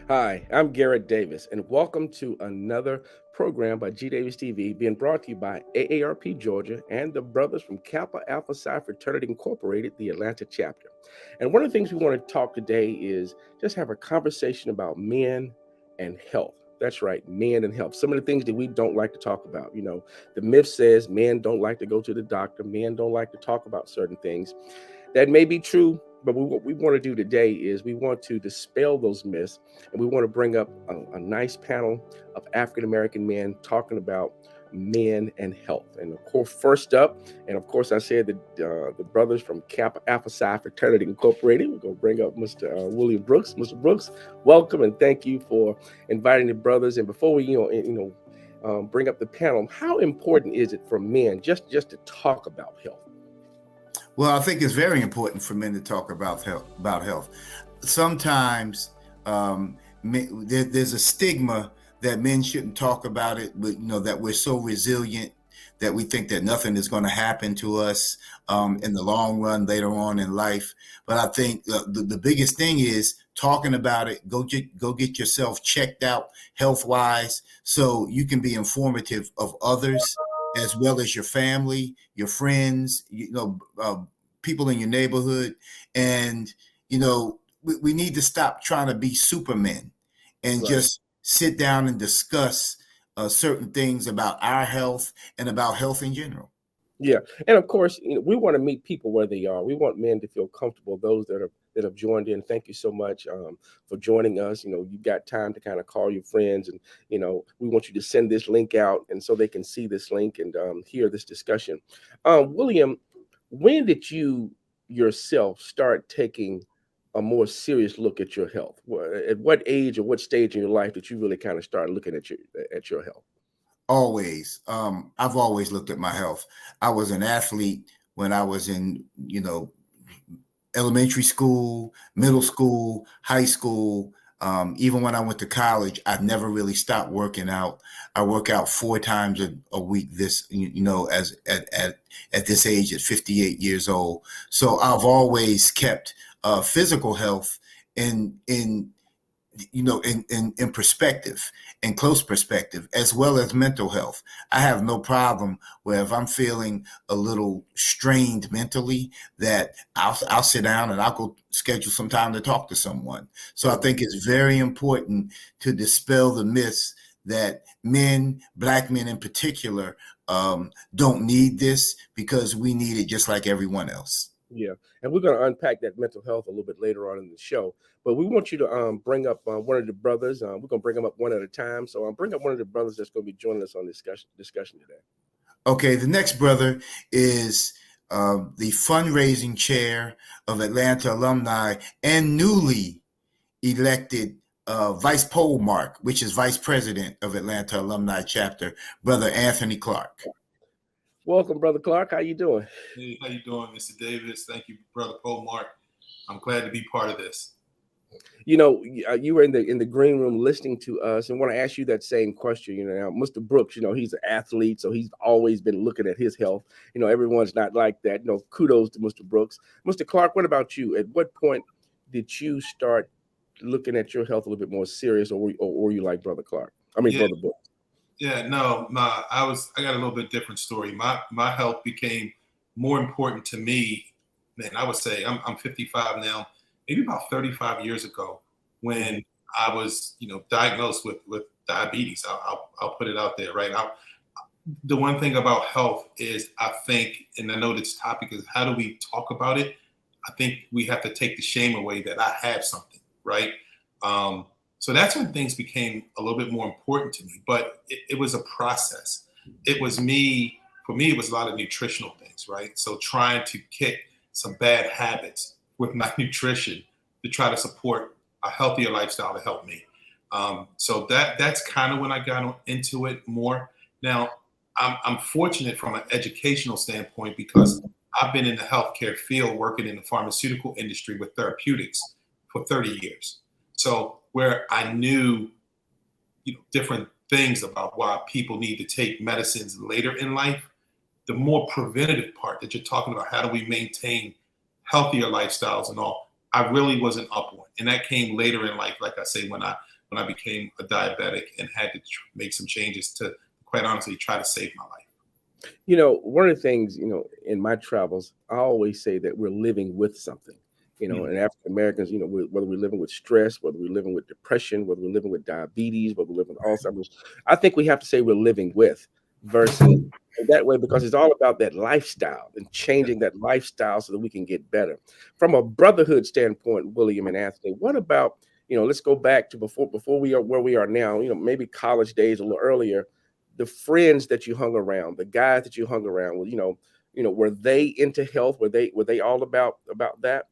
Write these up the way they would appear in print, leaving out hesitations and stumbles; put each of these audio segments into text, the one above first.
Hi, I'm Garrett Davis, and welcome to another program by G Davis TV being brought to you by AARP Georgia and the brothers from Kappa Alpha Psi Fraternity Incorporated, the Atlanta chapter. And one of the things we want to talk today is just have a conversation about men and health. That's right, men and health. Some of the things that we don't like to talk about. The myth says men don't like to go to the doctor, men don't like to talk about certain things. That may be true, but what we want to do today is we want to dispel those myths, and we want to bring up a nice panel of African American men talking about men and health. And of course, first up, and of course, I said that the brothers from Kappa Alpha Psi Fraternity Incorporated. We're going to bring up Mr. William Brooks. Mr. Brooks, welcome and thank you for inviting the brothers. And before we, bring up the panel, how important is it for men just to talk about health? Well, I think it's very important for men to talk about health. Sometimes there's a stigma that men shouldn't talk about it, but that we're so resilient that we think that nothing is going to happen to us in the long run later on in life. But I think the biggest thing is talking about it. Go get yourself checked out health-wise so you can be informative of others, as well as your family, your friends, people in your neighborhood. And, we need to stop trying to be supermen and just sit down and discuss certain things about our health and about health in general. Yeah, and of course, we want to meet people where they are. We want men to feel comfortable. Those that have joined in, thank you so much for joining us. You got time to kind of call your friends, and we want you to send this link out, and so they can see this link and hear this discussion. William, when did you yourself start taking a more serious look at your health? At what age or what stage in your life did you really kind of start looking at your health? Always. I've always looked at my health. I was an athlete when I was in, elementary school, middle school, high school. Even when I went to college, I never really stopped working out. I work out 4 times a week. As at this age, at 58 years old. So I've always kept physical health in perspective, in close perspective, as well as mental health. I have no problem where if I'm feeling a little strained mentally, that I'll sit down and I'll go schedule some time to talk to someone. So I think it's very important to dispel the myths that men, Black men in particular, don't need this, because we need it just like everyone else. Yeah, and we're going to unpack that mental health a little bit later on in the show. But we want you to bring up one of the brothers. We're going to bring them up one at a time. So bring up one of the brothers that's going to be joining us on this discussion today. Okay, the next brother is the fundraising chair of Atlanta alumni and newly elected vice pole mark, which is vice president of Atlanta alumni chapter, Brother Anthony Clark. Welcome, Brother Clark. How you doing? Hey, how you doing, Mr. Davis? Thank you, Brother Mark. I'm glad to be part of this. You were in the green room listening to us, and want to ask you that same question. Now, Mr. Brooks, he's an athlete, so he's always been looking at his health. Everyone's not like that. Kudos to Mr. Brooks. Mr. Clark, what about you? At what point did you start looking at your health a little bit more serious, or were you like Brother Clark? Brother Brooks. Yeah, no, I got a little bit different story. My health became more important to me, man. I would say I'm 55 now, maybe about 35 years ago, when I was, diagnosed with diabetes. I'll put it out there, right? The one thing about health is, I think, and I know this topic is, how do we talk about it? I think we have to take the shame away that I have something, right? So that's when things became a little bit more important to me. But it was a process. For me, it was a lot of nutritional things, right? So trying to kick some bad habits with my nutrition to try to support a healthier lifestyle to help me. So that's kind of when I got into it more. Now, I'm fortunate from an educational standpoint, because I've been in the healthcare field working in the pharmaceutical industry with therapeutics for 30 years. So where I knew, different things about why people need to take medicines later in life, the more preventative part that you're talking about, how do we maintain healthier lifestyles and all, I really wasn't up on. And that came later in life, like I say, when I when I became a diabetic and had to make some changes to, quite honestly, try to save my life. One of the things, in my travels, I always say that we're living with something, Mm. and African Americans, whether we're living with stress, whether we're living with depression, whether we're living with diabetes, whether we're living with Alzheimer's, I think we have to say we're living with versus that way, because it's all about that lifestyle and changing that lifestyle so that we can get better. From a brotherhood standpoint, William and Anthony, what about, let's go back to before we are where we are now, maybe college days a little earlier, the friends that you hung around, the guys that you hung around with, were they into health? Were they all about that?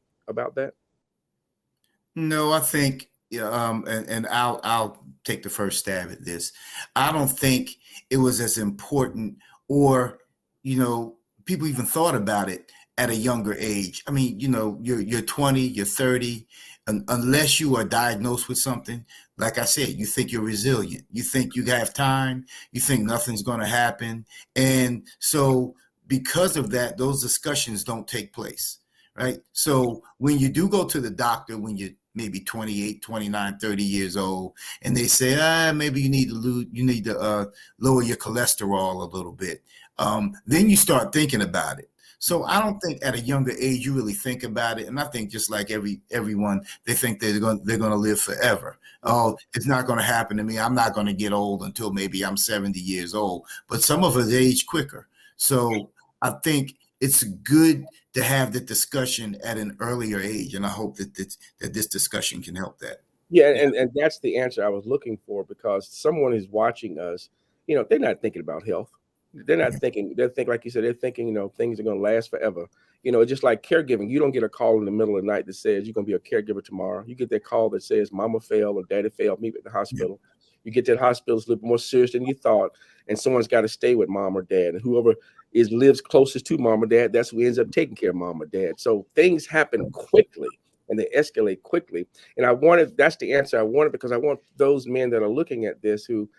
No, I think, yeah, and I'll take the first stab at this. I don't think it was as important, or you know, people even thought about it at a younger age. I mean, you're 20, you're 30, and unless you are diagnosed with something, like I said, you think you're resilient, you think you have time, you think nothing's going to happen, and so because of that, those discussions don't take place. Right. So when you do go to the doctor, when you're maybe 28, 29, 30 years old, and they say, maybe you need to lower your cholesterol a little bit. Then you start thinking about it. So I don't think at a younger age you really think about it. And I think just like everyone, they think they're going to live forever. Oh, it's not going to happen to me. I'm not going to get old until maybe I'm 70 years old. But some of us age quicker. So I think it's good to have the discussion at an earlier age, and I hope that this discussion can help that. Yeah, and that's the answer I was looking for, because someone is watching us, they're not thinking about health. They're not thinking, they're thinking, like you said, they're thinking, things are going to last forever. Just like caregiving, you don't get a call in the middle of the night that says you're going to be a caregiver tomorrow. You get that call that says mama failed or daddy failed, meet at the hospital. You get that hospital, it's a little more serious than you thought, and someone's got to stay with mom or dad. And whoever lives closest to mom or dad, that's who ends up taking care of mom or dad. So things happen quickly and they escalate quickly. And that's the answer I wanted, because I want those men that are looking at this who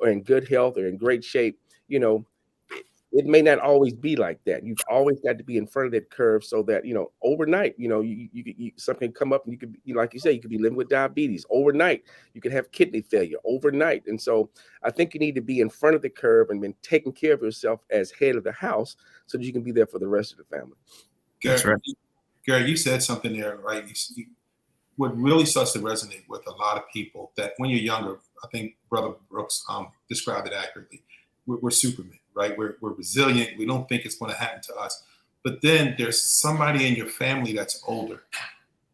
are in good health or in great shape, it may not always be like that. You've always got to be in front of that curve so that, overnight, something come up and you could, like you say, you could be living with diabetes overnight. You could have kidney failure overnight. And so I think you need to be in front of the curve and been taking care of yourself as head of the house so that you can be there for the rest of the family. That's right. Gary, you said something there, right? What really starts to resonate with a lot of people, that when you're younger, I think Brother Brooks described it accurately. We're Superman, right? We're resilient. We don't think it's going to happen to us. But then there's somebody in your family that's older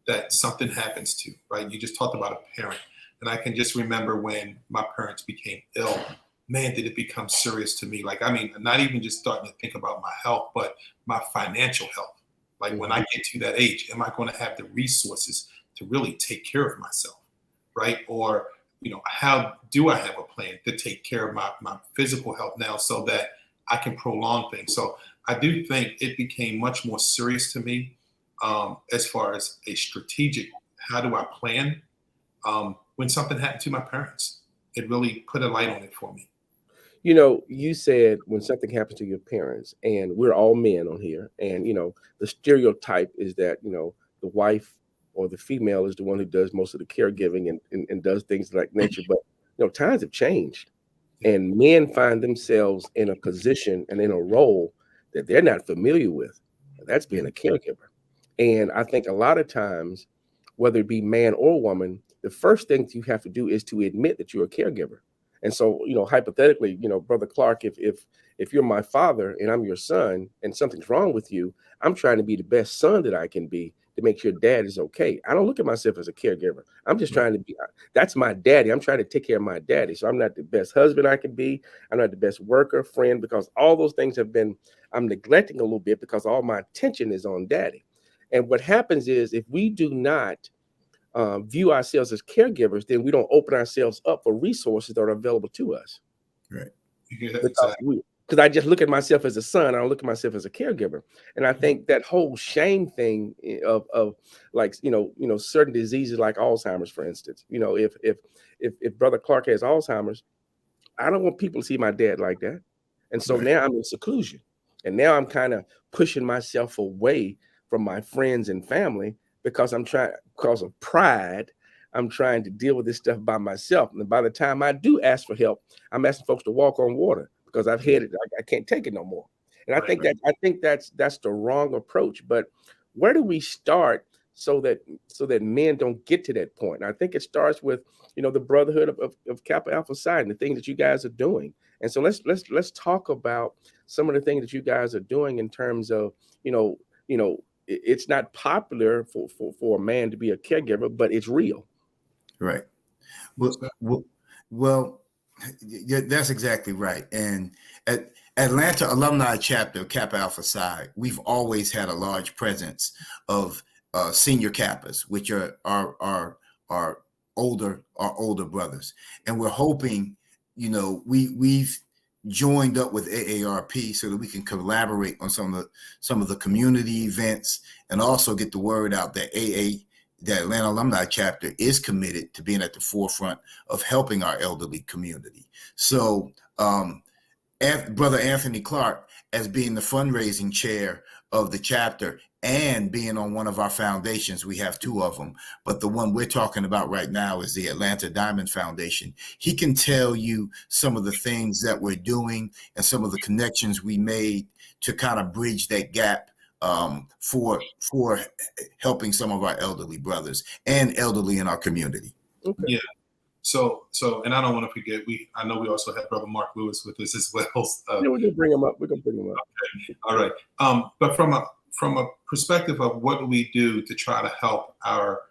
that something happens to, right? You just talked about a parent. And I can just remember when my parents became ill, man, did it become serious to me. Like, I mean, not even just starting to think about my health, but my financial health. Like, when I get to that age, am I going to have the resources to really take care of myself, right? Or, how do I have a plan to take care of my physical health now so that I can prolong things? So I do think it became much more serious to me, as far as a strategic, how do I plan? When something happened to my parents, it really put a light on it for me. You said when something happens to your parents, and we're all men on here, and the stereotype is that the wife or the female is the one who does most of the caregiving and does things like nature. But times have changed, and men find themselves in a position and in a role that they're not familiar with. And that's being a caregiver. And I think a lot of times, whether it be man or woman, the first thing you have to do is to admit that you're a caregiver. And so, hypothetically, Brother Clark, if you're my father and I'm your son and something's wrong with you, I'm trying to be the best son that I can be to make sure dad is okay. I don't look at myself as a caregiver. I'm just trying to be, that's my daddy. I'm trying to take care of my daddy. So I'm not the best husband I can be. I'm not the best worker, friend, because all those things I'm neglecting a little bit because all my attention is on daddy. And what happens is, if we do not view ourselves as caregivers, then we don't open ourselves up for resources that are available to us. Right. Yeah, exactly. Because I just look at myself as a son, I don't look at myself as a caregiver. And I think that whole shame thing of like, certain diseases like Alzheimer's, for instance, if Brother Clark has Alzheimer's, I don't want people to see my dad like that. And so now I'm in seclusion. And now I'm kind of pushing myself away from my friends and family because because of pride. I'm trying to deal with this stuff by myself. And by the time I do ask for help, I'm asking folks to walk on water because I've had it. I can't take it no more. And I think that's the wrong approach. But where do we start so that men don't get to that point? And I think it starts with, the brotherhood of Kappa Alpha Psi and the things that you guys are doing. And so let's talk about some of the things that you guys are doing in terms of, it's not popular for a man to be a caregiver, but it's real. Right. Well, yeah, that's exactly right. And at Atlanta Alumni Chapter of Kappa Alpha Psi, we've always had a large presence of senior Kappas, which are our older brothers, and we're hoping, we've joined up with AARP so that we can collaborate on some of the community events and also get the word out that the Atlanta Alumni Chapter is committed to being at the forefront of helping our elderly community. So Brother Anthony Clark, as being the fundraising chair of the chapter and being on one of our foundations, we have two of them, but the one we're talking about right now is the Atlanta Diamond Foundation. He can tell you some of the things that we're doing and some of the connections we made to kind of bridge that gap for helping some of our elderly brothers and elderly in our community. Okay. Yeah. So, and I don't want to forget, I know we also have Brother Mark Lewis with us as well. Yeah, we're gonna bring him up. Okay. All right. But from a perspective of what do we do to try to help our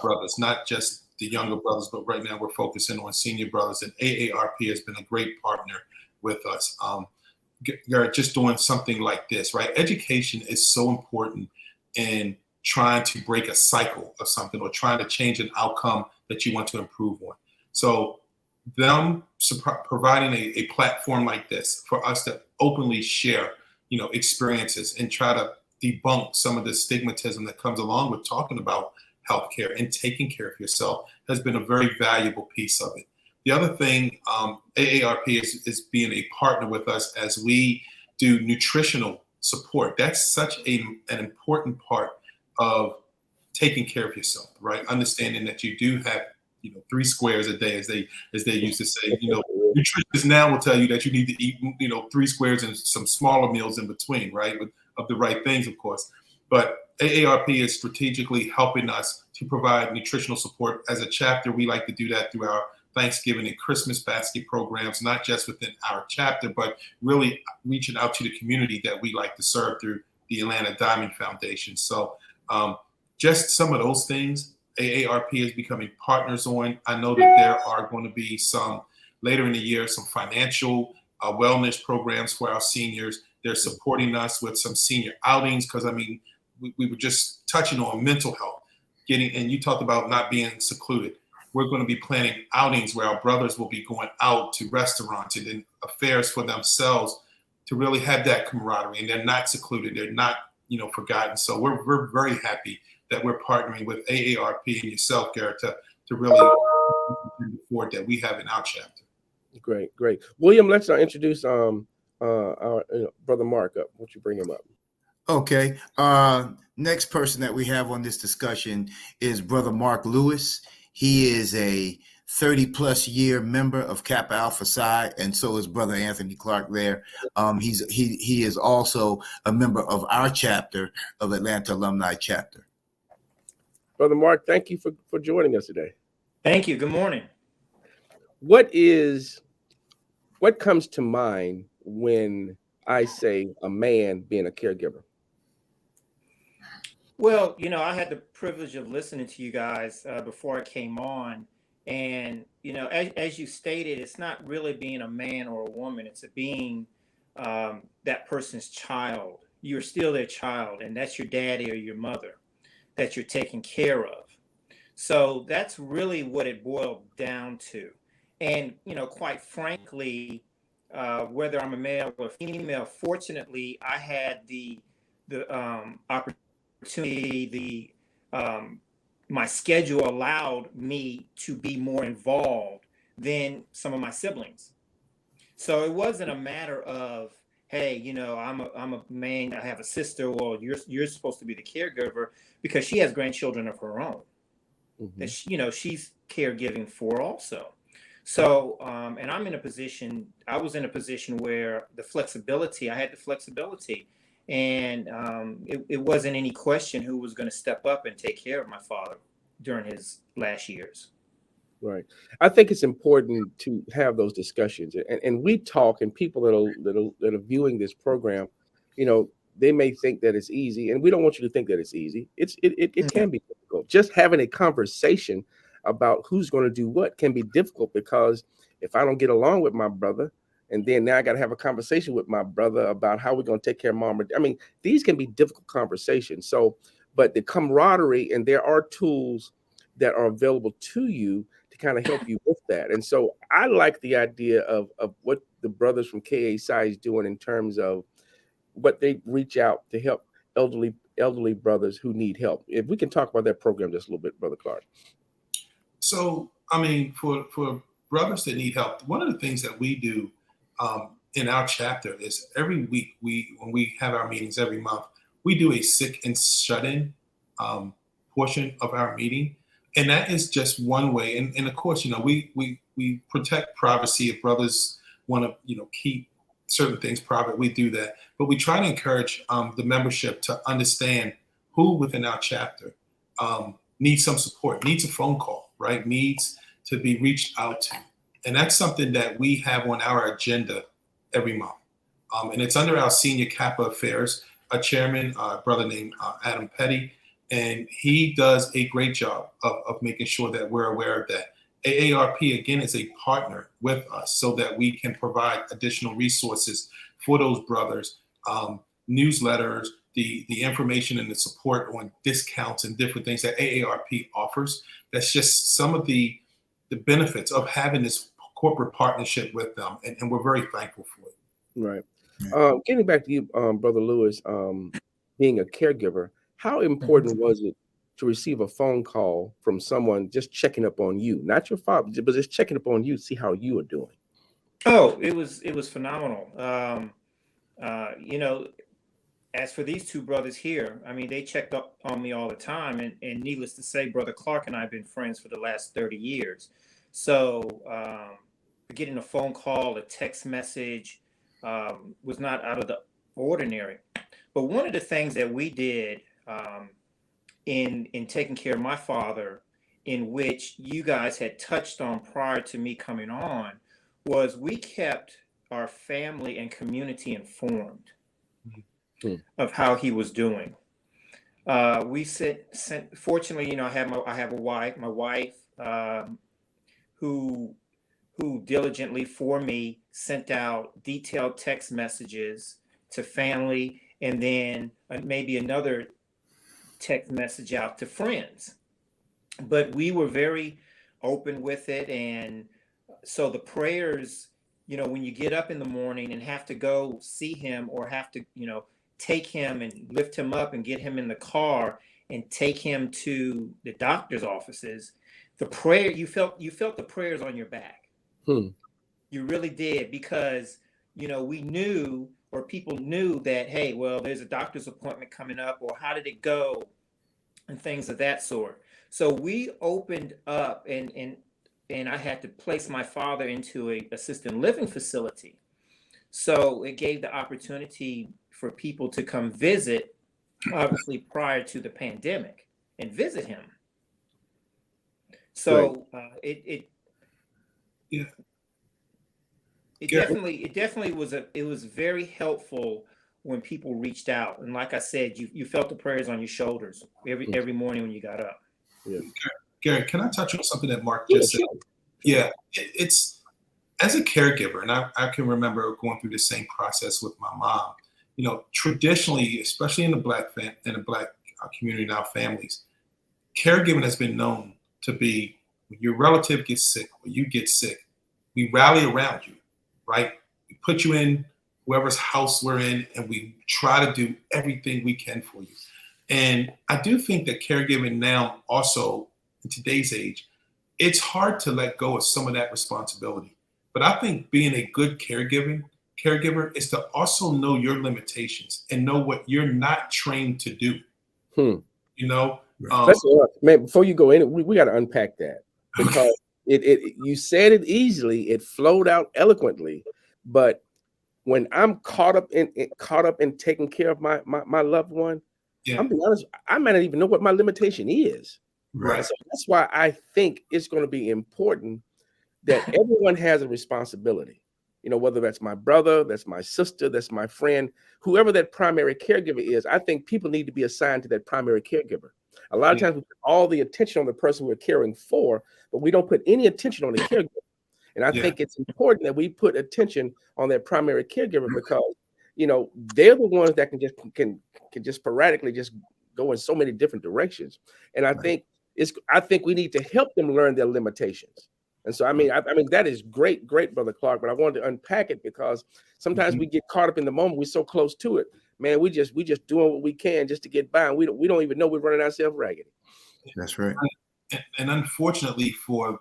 brothers, not just the younger brothers, but right now we're focusing on senior brothers, and AARP has been a great partner with us. You're just doing something like this, right? Education is so important in trying to break a cycle of something or trying to change an outcome that you want to improve on. So them providing a platform like this for us to openly share, experiences and try to debunk some of the stigmatism that comes along with talking about healthcare and taking care of yourself has been a very valuable piece of it. The other thing, AARP is being a partner with us as we do nutritional support. That's such an important part of taking care of yourself, right? Understanding that you do have, 3 squares a day, as they used to say. Nutritionists now will tell you that you need to eat, 3 squares and some smaller meals in between, right? Of the right things, of course. But AARP is strategically helping us to provide nutritional support. As a chapter, we like to do that through our Thanksgiving and Christmas basket programs, not just within our chapter, but really reaching out to the community that we like to serve through the Atlanta Diamond Foundation. So just some of those things AARP is becoming partners on. I know that there are going to be some later in the year, some financial wellness programs for our seniors. They're supporting us with some senior outings because, we were just touching on mental health, and you talked about not being secluded. We're going to be planning outings where our brothers will be going out to restaurants and affairs for themselves to really have that camaraderie, and they're not secluded. They're not, forgotten. So we're very happy that we're partnering with AARP and yourself, Garrett, to really support that we have in our chapter. Great. William, let's introduce our Brother Mark up. Won't you bring him up? Okay. Next person that we have on this discussion is Brother Mark Lewis. He is a 30-plus year member of Kappa Alpha Psi, and so is Brother Anthony Clark there. He is also a member of our chapter of Atlanta Alumni Chapter. Brother Mark, thank you for joining us today. Thank you. Good morning. What comes to mind when I say a man being a caregiver? Well, I had the privilege of listening to you guys before I came on. And, as you stated, it's not really being a man or a woman. It's being that person's child. You're still their child, and that's your daddy or your mother that you're taking care of. So that's really what it boiled down to. And, quite frankly, whether I'm a male or female, fortunately, I had the opportunity, my schedule allowed me to be more involved than some of my siblings. So it wasn't a matter of, hey, I'm a man, I have a sister, well, you're supposed to be the caregiver, because she has grandchildren of her own. that she's caregiving for also. So, and I was in a position where I had the flexibility, and it wasn't any question who was going to step up and take care of my father during his last years. Right. I think it's important to have those discussions, and we talk, and people that are viewing this program, they may think that it's easy, and we don't want you to think that it's easy. It can be difficult. Just having a conversation about who's going to do what can be difficult, because if I don't get along with my brother, and then now I got to have a conversation with my brother about how we're going to take care of mom. I mean, these can be difficult conversations. So, but the camaraderie, and there are tools that are available to you to kind of help you with that. And so I like the idea of what the brothers from KA Psi is doing in terms of what they reach out to help elderly brothers who need help. If we can talk about that program just a little bit, Brother Clark. So, I mean, for brothers that need help, one of the things that we do in our chapter is every week, when we have our meetings every month, we do a sick and shut-in portion of our meeting. And that is just one way. And of course, we protect privacy. If brothers want to, keep certain things private, we do that. But we try to encourage the membership to understand who within our chapter needs some support, needs a phone call, right? Needs to be reached out to. And that's something that we have on our agenda every month. And it's under our senior Kappa Affairs, a chairman, a brother named Adam Petty. And he does a great job of making sure that we're aware of that. AARP, again, is a partner with us so that we can provide additional resources for those brothers, newsletters, the information and the support on discounts and different things that AARP offers. That's just some of the benefits of having this corporate partnership with them. And we're very thankful for it. Right. Getting back to you, Brother Lewis, being a caregiver, how important was it to receive a phone call from someone just checking up on you, not your father, but just checking up on you to see how you are doing? Oh, it was phenomenal. As for these two brothers here, I mean, they checked up on me all the time, and needless to say, Brother Clark and I have been friends for the last 30 years. So getting a phone call, a text message was not out of the ordinary. But one of the things that we did in taking care of my father, in which you guys had touched on prior to me coming on, was we kept our family and community informed of how he was doing. We sent fortunately, I have a wife, my wife, who diligently for me sent out detailed text messages to family, and then maybe another text message out to friends. But we were very open with it. And so the prayers, when you get up in the morning and have to go see him, or have to, take him and lift him up and get him in the car and take him to the doctor's offices, the prayer, you felt the prayers on your back. You really did, because, we knew, or people knew that, hey, well, there's a doctor's appointment coming up, or how did it go, and things of that sort. So we opened up, and I had to place my father into a assisted living facility. So it gave the opportunity for people to come visit, obviously prior to the pandemic, and visit him. So it definitely was very helpful when people reached out. And like I said, you felt the prayers on your shoulders every morning when you got up. Yeah. Gary, can I touch on something that Mark just said? Sure. Yeah, it's as a caregiver, and I can remember going through the same process with my mom. Traditionally, especially in the Black community and our families, caregiving has been known to be, when your relative gets sick or you get sick, we rally around you, right? We put you in whoever's house we're in, and we try to do everything we can for you. And I do think that caregiving now, also in today's age, it's hard to let go of some of that responsibility. But I think being a good caregiver is to also know your limitations and know what you're not trained to do. Let's man, before you go in, we got to unpack that, because it you said it easily, it flowed out eloquently, but when I'm caught up in taking care of my loved one, Yeah. I'm being honest, I might not even know what my limitation is. Right. So that's why I think it's going to be important that everyone has a responsibility. You know, whether that's my brother, that's my sister, that's my friend, whoever that primary caregiver is, I think people need to be assigned to that primary caregiver. A lot of times we put all the attention on the person we're caring for, but we don't put any attention on the caregiver. And I think it's important that we put attention on that primary caregiver, because, you know, they're the ones that can just sporadically just go in so many different directions. And I think we need to help them learn their limitations. And so, I mean, that is great, Brother Clark. But I wanted to unpack it, because sometimes we get caught up in the moment. We're so close to it, man. We just doing what we can just to get by, and we don't even know we're running ourselves ragged. That's right. And unfortunately for a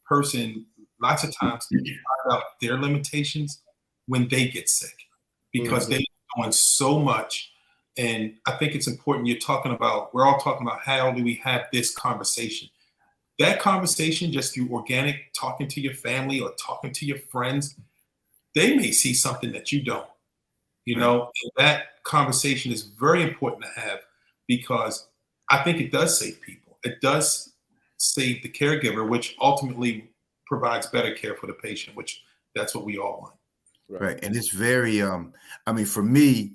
person, lots of times they find out their limitations when they get sick, because they're doing so much. And I think it's important we're all talking about how do we have this conversation. That conversation, just through organic talking to your family or talking to your friends, they may see something that you don't, you know, and that conversation is very important to have, because I think it does save people. It does save the caregiver, which ultimately provides better care for the patient, which that's what we all want. Right. And it's very, I mean, for me,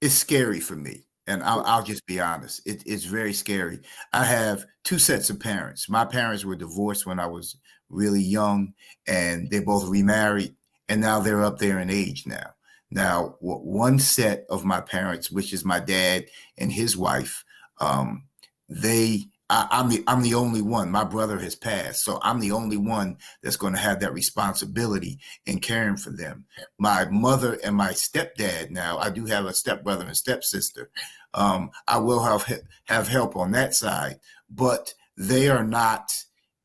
it's scary for me. And I'll just be honest. It's very scary. I have two sets of parents. My parents were divorced when I was really young, and they both remarried, and now they're up there in age now. Now, one set of my parents, which is my dad and his wife, I'm the only one. My brother has passed, so I'm the only one that's going to have that responsibility in caring for them. My mother and my stepdad, now I do have a stepbrother and stepsister. I will have help on that side, but they are not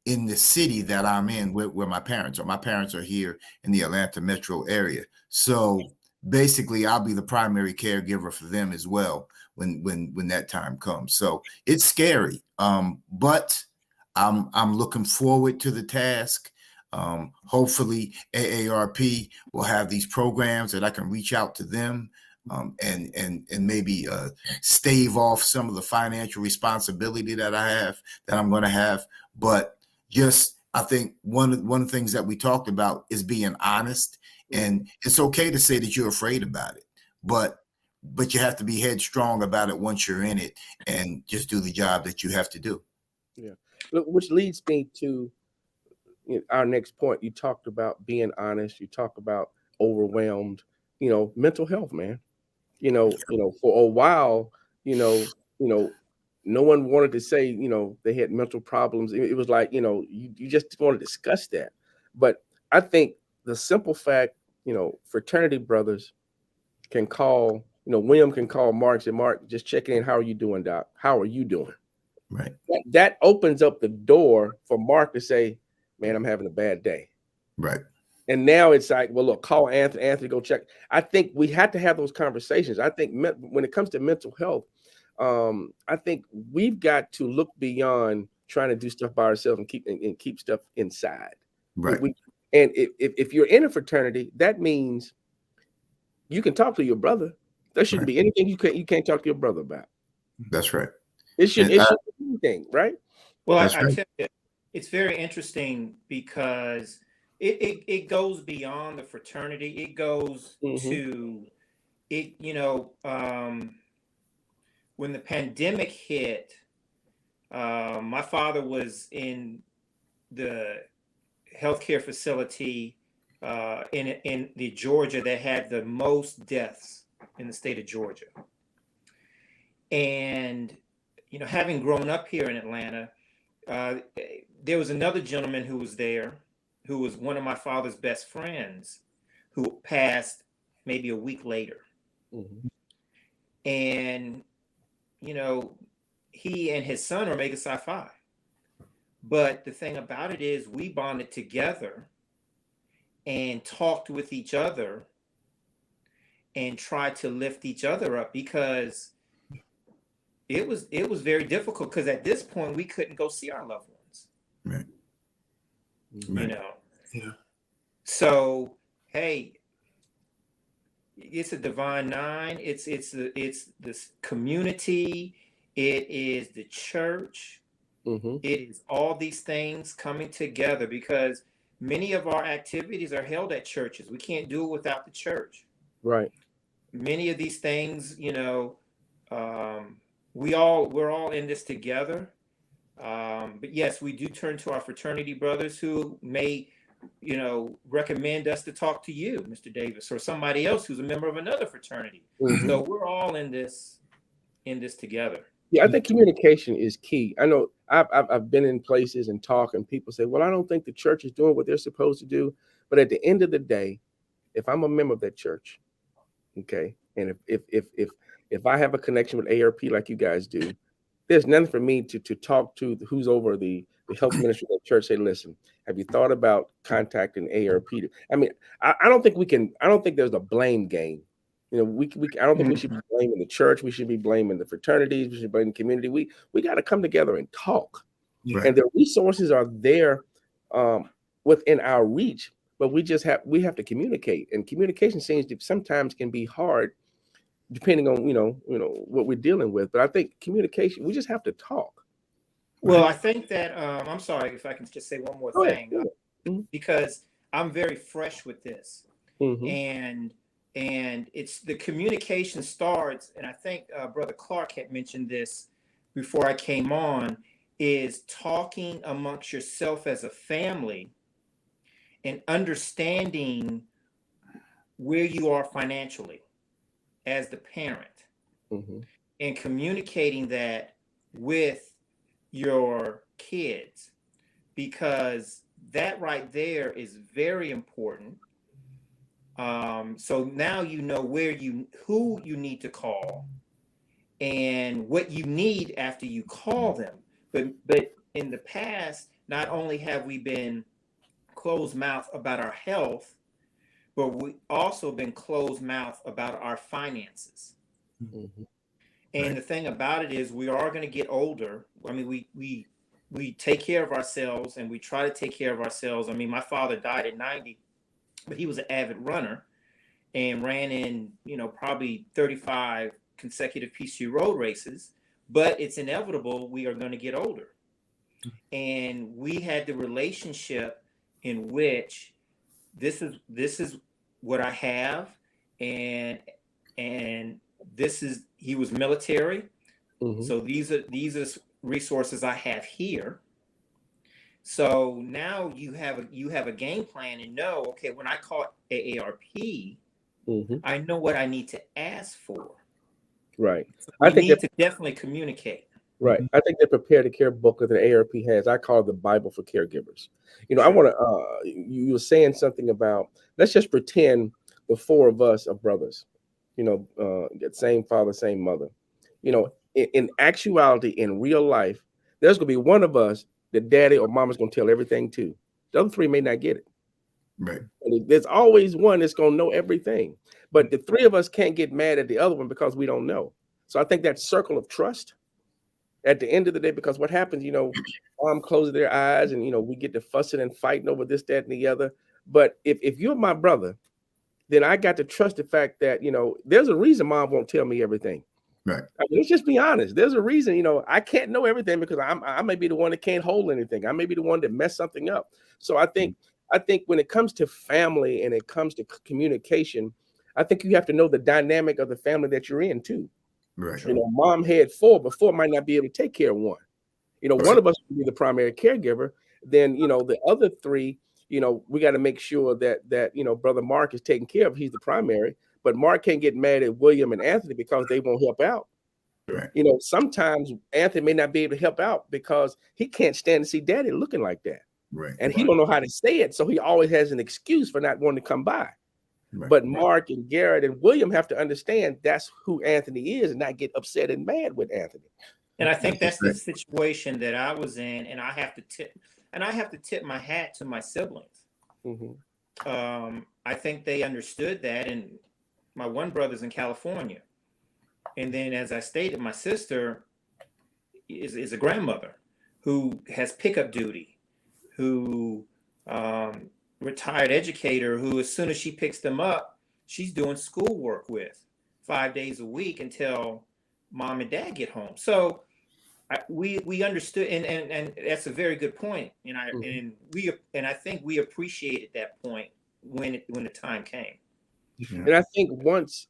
in the city that I'm in where my parents are. My parents are here in the Atlanta metro area. So basically I'll be the primary caregiver for them as well when that time comes. So it's scary. But I'm looking forward to the task. Hopefully AARP will have these programs that I can reach out to them, and maybe stave off some of the financial responsibility that I'm going to have. But just, I think one of the things that we talked about is being honest, and it's okay to say that you're afraid about it, but you have to be headstrong about it once you're in it, and just do the job that you have to do. Yeah. Which leads me to our next point. You talked about being honest. You talk about overwhelmed, mental health, man. For a while, no one wanted to say, they had mental problems. It was like, you just didn't want to discuss that. But I think the simple fact, fraternity brothers can call, William can call Mark and say, Mark, just checking in. How are you doing, Doc? How are you doing? Right. That opens up the door for Mark to say, man, I'm having a bad day. Right. And now it's like, well, look, call Anthony, go check. I think we had to have those conversations. I think when it comes to mental health, I think we've got to look beyond trying to do stuff by ourselves and keep stuff inside. Right. And if you're in a fraternity, that means you can talk to your brother. There shouldn't be anything you can't talk to your brother about. That's right. It should be anything, right? Well, I tell you, it's very interesting because it goes beyond the fraternity. It goes to it, when the pandemic hit, my father was in the healthcare facility in the Georgia that had the most deaths in the state of Georgia. And, having grown up here in Atlanta, there was another gentleman who was there, who was one of my father's best friends, who passed maybe a week later. And, he and his son are Omega Psi Phi. But the thing about it is we bonded together and talked with each other and tried to lift each other up, because it was very difficult because at this point we couldn't go see our loved ones. Right. You know. Yeah. So hey, it's a divine nine. It's this community. It is the church. Mm-hmm. It is all these things coming together because many of our activities are held at churches. We can't do it without the church. Right. Many of these things, we're all in this together. But yes, we do turn to our fraternity brothers who may, recommend us to talk to you, Mr. Davis, or somebody else who's a member of another fraternity. Mm-hmm. So we're all in this together. Yeah, I think communication is key. I know I've been in places and talk, and people say, "Well, I don't think the church is doing what they're supposed to do." But at the end of the day, if I'm a member of that church, okay, and if I have a connection with AARP like you guys do, there's nothing for me to talk to who's over the health ministry of the church. Say, listen, have you thought about contacting AARP? I mean, I don't think we can. I don't think there's a blame game. I don't think we should be blaming the church. We should be blaming the fraternities. We should blame the community. We got to come together and talk. Yeah. And the resources are there within our reach, but we have to communicate. And communication sometimes can be hard, depending on what we're dealing with. But I think communication, we just have to talk. Well, I think that I'm sorry if I can just say one more thing, because I'm very fresh with this, and it's the communication starts, and I think Brother Clark had mentioned this before I came on, is talking amongst yourself as a family and understanding where you are financially as the parent, and communicating that with your kids, because that right there is very important. So now you know who you need to call and what you need after you call them. But in the past, not only have we been closed mouth about our health, but we also been closed mouth about our finances. And the thing about it is, we are going to get older. I mean, we take care of ourselves, and we try to take care of ourselves. I mean, my father died at 90, but he was an avid runner and ran in, probably 35 consecutive PCU road races. But it's inevitable we are going to get older. And we had the relationship in which this is what I have, and he was military. So these are resources I have here. So now you have a game plan and know, okay, when I call AARP, I know what I need to ask for. Right. So I think need to definitely communicate. Right. I think the Prepare to Care booklet that AARP has, I call it the Bible for caregivers. I want to, you were saying something about, let's just pretend the four of us are brothers, get same father, same mother. In actuality, in real life, there's going to be one of us that daddy or mama's going to tell everything to. The other three may not get it. Right. And there's always one that's going to know everything. But the three of us can't get mad at the other one because we don't know. So I think that circle of trust at the end of the day, because what happens, mom closes their eyes and, we get to fussing and fighting over this, that, and the other. But if you're my brother, then I got to trust the fact that, there's a reason mom won't tell me everything. Right. I mean, let's just be honest. There's a reason, I can't know everything because I may be the one that can't hold anything. I may be the one that messed something up. So I think when it comes to family and it comes to communication, I think you have to know the dynamic of the family that you're in too. Right. Mom had four, but four might not be able to take care of one. One of us will be the primary caregiver. Then, the other three, we got to make sure that Brother Mark is taken care of. He's the primary, but Mark can't get mad at William and Anthony because they won't help out. Right. Sometimes Anthony may not be able to help out because he can't stand to see daddy looking like that. Right. And he don't know how to say it. So he always has an excuse for not wanting to come by. Right. But Mark and Garrett and William have to understand that's who Anthony is and not get upset and mad with Anthony. And I think that's the situation that I was in, and I have to tip my hat to my siblings. I think they understood that, and my one brother's in California. And then, as I stated, my sister, is a grandmother who has pickup duty, who retired educator who, as soon as she picks them up, she's doing schoolwork with 5 days a week until mom and dad get home. So we understood, and that's a very good point. And I think we appreciated that point when the time came. Yeah. And I think once,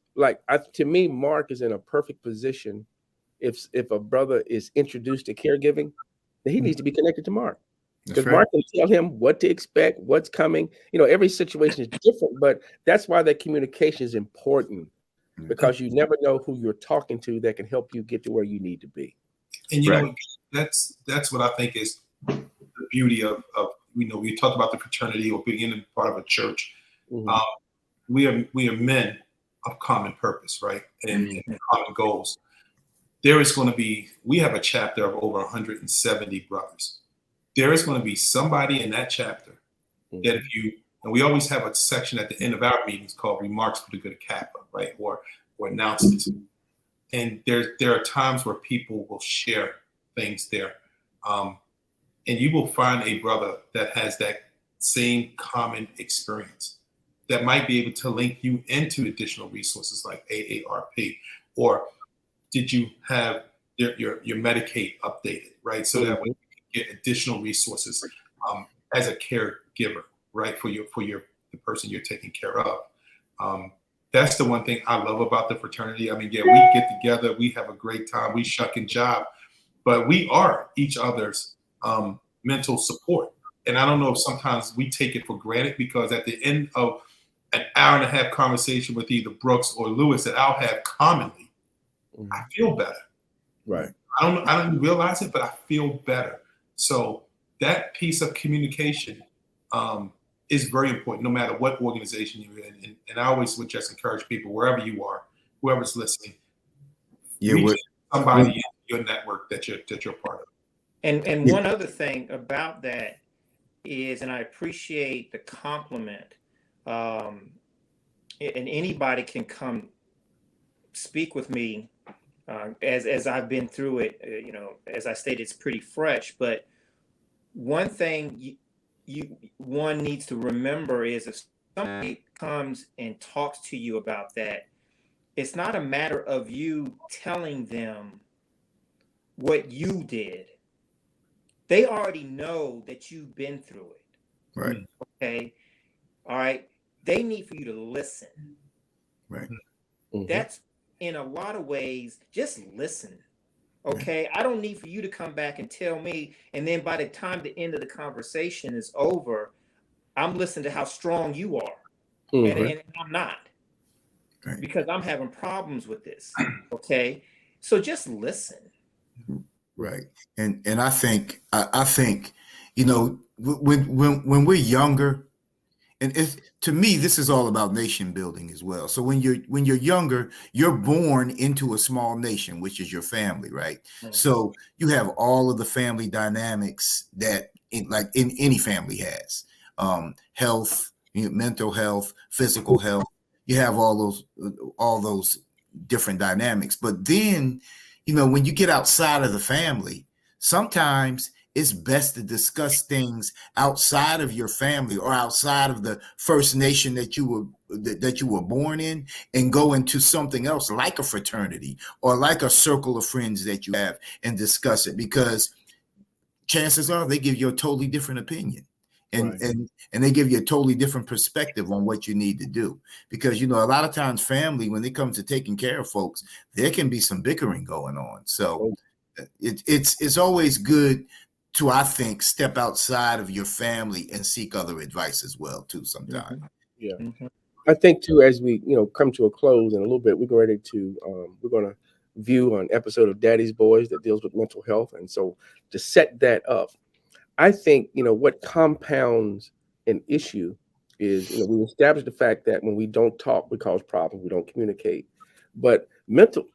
to me, Mark is in a perfect position. If a brother is introduced to caregiving, then he needs to be connected to Mark. Because Mark can tell him what to expect, what's coming. Every situation is different, but that's why that communication is important, because you never know who you're talking to that can help you get to where you need to be. And you know, that's what I think is the beauty of we talked about the fraternity or being a part of a church. We are men of common purpose, right? And common goals. We have a chapter of over 170 brothers. There is going to be somebody in that chapter that and we always have a section at the end of our meetings called Remarks for the Good of Kappa, right? Or announcements. And there are times where people will share things there. And you will find a brother that has that same common experience that might be able to link you into additional resources like AARP, or did you have your Medicaid updated, right? So that way you can get additional resources as a caregiver, right? For the person you're taking care of. That's the one thing I love about the fraternity. I mean, yeah, we get together, we have a great time, we shuck and jive, but we are each other's mental support. And I don't know if sometimes we take it for granted, because at the end of an hour and a half conversation with either Brooks or Lewis that I'll have commonly, I feel better. Right. I don't realize it, but I feel better. So that piece of communication is very important, no matter what organization you're in. And I always would just encourage people, wherever you are, whoever's listening, reach somebody in your network that you're part of. And one other thing about that is, and I appreciate the compliment, and anybody can come speak with me as I've been through it. As I stated, it's pretty fresh. But one thing one needs to remember is, if somebody comes and talks to you about that, it's not a matter of you telling them what you did. They already know that you've been through it. Right. Okay. All right. They need for you to listen. Right. That's, in a lot of ways, just listen. Okay. I don't need for you to come back and tell me, and then by the time the end of the conversation is over, I'm listening to how strong you are. And I'm not. Right. Because I'm having problems with this. Okay. So just listen. Right. And I think when we're younger, and to me, this is all about nation building as well. So when you're younger, you're born into a small nation, which is your family, right? So you have all of the family dynamics that in any family has, health, mental health, physical health. You have all those different dynamics. But then, when you get outside of the family, sometimes it's best to discuss things outside of your family or outside of the first nation that you were born in, and go into something else like a fraternity or like a circle of friends that you have, and discuss it, because chances are they give you a totally different opinion. And they give you a totally different perspective on what you need to do. Because, a lot of times family, when it comes to taking care of folks, there can be some bickering going on. So it's always good to, I think, step outside of your family and seek other advice as well, too, sometimes. Yeah. I think, too, as we, come to a close in a little bit, we're going to view an episode of Daddy's Boys that deals with mental health. And so to set that up, I think, what compounds an issue is, we establish the fact that when we don't talk, we cause problems, we don't communicate. But mental,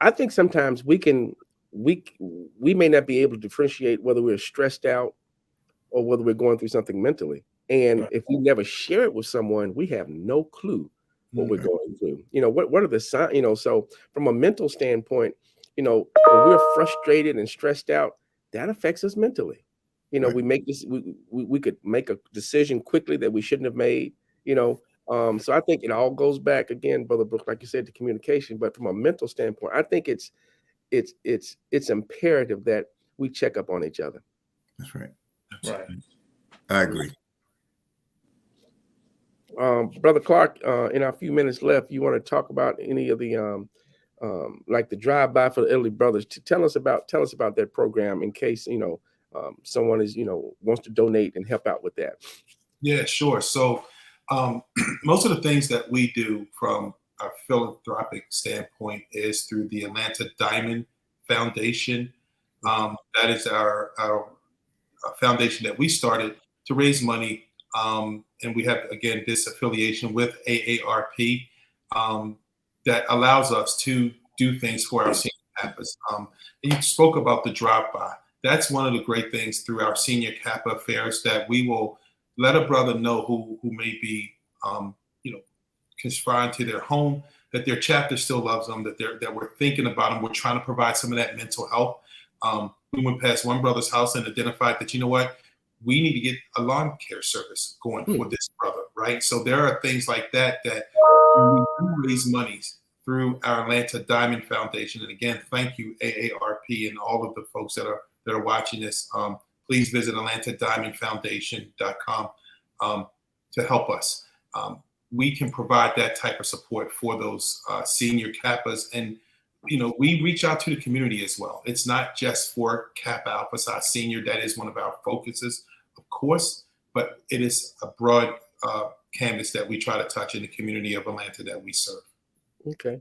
I think sometimes we may not be able to differentiate whether we're stressed out or whether we're going through something mentally. And if we never share it with someone, we have no clue what we're going through. What are the signs? So from a mental standpoint, when we're frustrated and stressed out, that affects us mentally. Right. We make this, we could make a decision quickly that we shouldn't have made, so I think it all goes back again, Brother Brooks, like you said, to communication. But from a mental standpoint, I think it's imperative that we check up on each other. That's right. Right. I agree. Brother Clark, in our few minutes left, you want to talk about any of the like the drive-by for the elderly brothers? Tell us about that program in case someone is wants to donate and help out with that. Yeah, sure. So most of the things that we do from a philanthropic standpoint is through the Atlanta Diamond Foundation. That is our foundation that we started to raise money. And we have, again, this affiliation with AARP that allows us to do things for our senior Kappas. And you spoke about the drop-by. That's one of the great things through our senior Kappa affairs, that we will let a brother know who may be, confined to their home, that their chapter still loves them, that we're thinking about them. We're trying to provide some of that mental health. We went past one brother's house and identified that, we need to get a lawn care service going for this brother, right? So there are things like that we do raise monies through our Atlanta Diamond Foundation. And again, thank you, AARP, and all of the folks that are watching this. Please visit AtlantaDiamondFoundation.com to help us. We can provide that type of support for those senior Kappas. And, we reach out to the community as well. It's not just for Kappa Alpha Psi Senior. That is one of our focuses, of course, but it is a broad canvas that we try to touch in the community of Atlanta that we serve. Okay.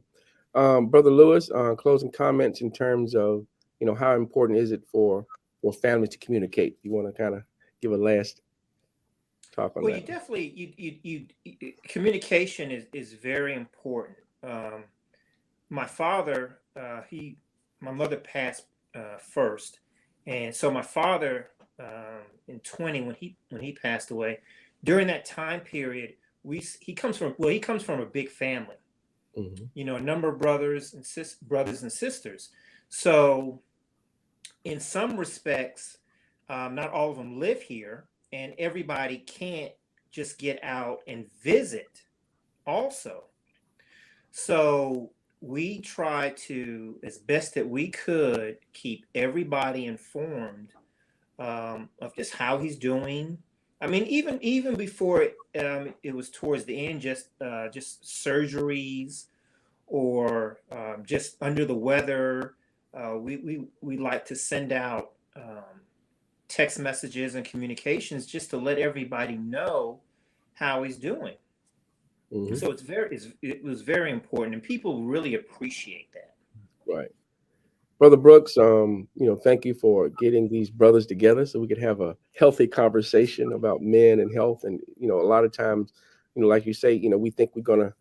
Brother Lewis, closing comments in terms of, how important is it for families to communicate? You want to kind of give a last talk on that? Well, you definitely, communication is very important. My father, my mother passed first, and so my father, in 20, when he passed away, during that time period, he comes from a big family, a number of brothers and sisters. So, in some respects, not all of them live here, and everybody can't just get out and visit. Also, so we try to, as best that we could, keep everybody informed of just how he's doing. I mean, even before it was towards the end, just surgeries or just under the weather. We like to send out text messages and communications just to let everybody know how he's doing. So it was very important, and people really appreciate that. Right. Brother Brooks, thank you for getting these brothers together so we could have a healthy conversation about men and health. And, a lot of times, like you say, we think we're going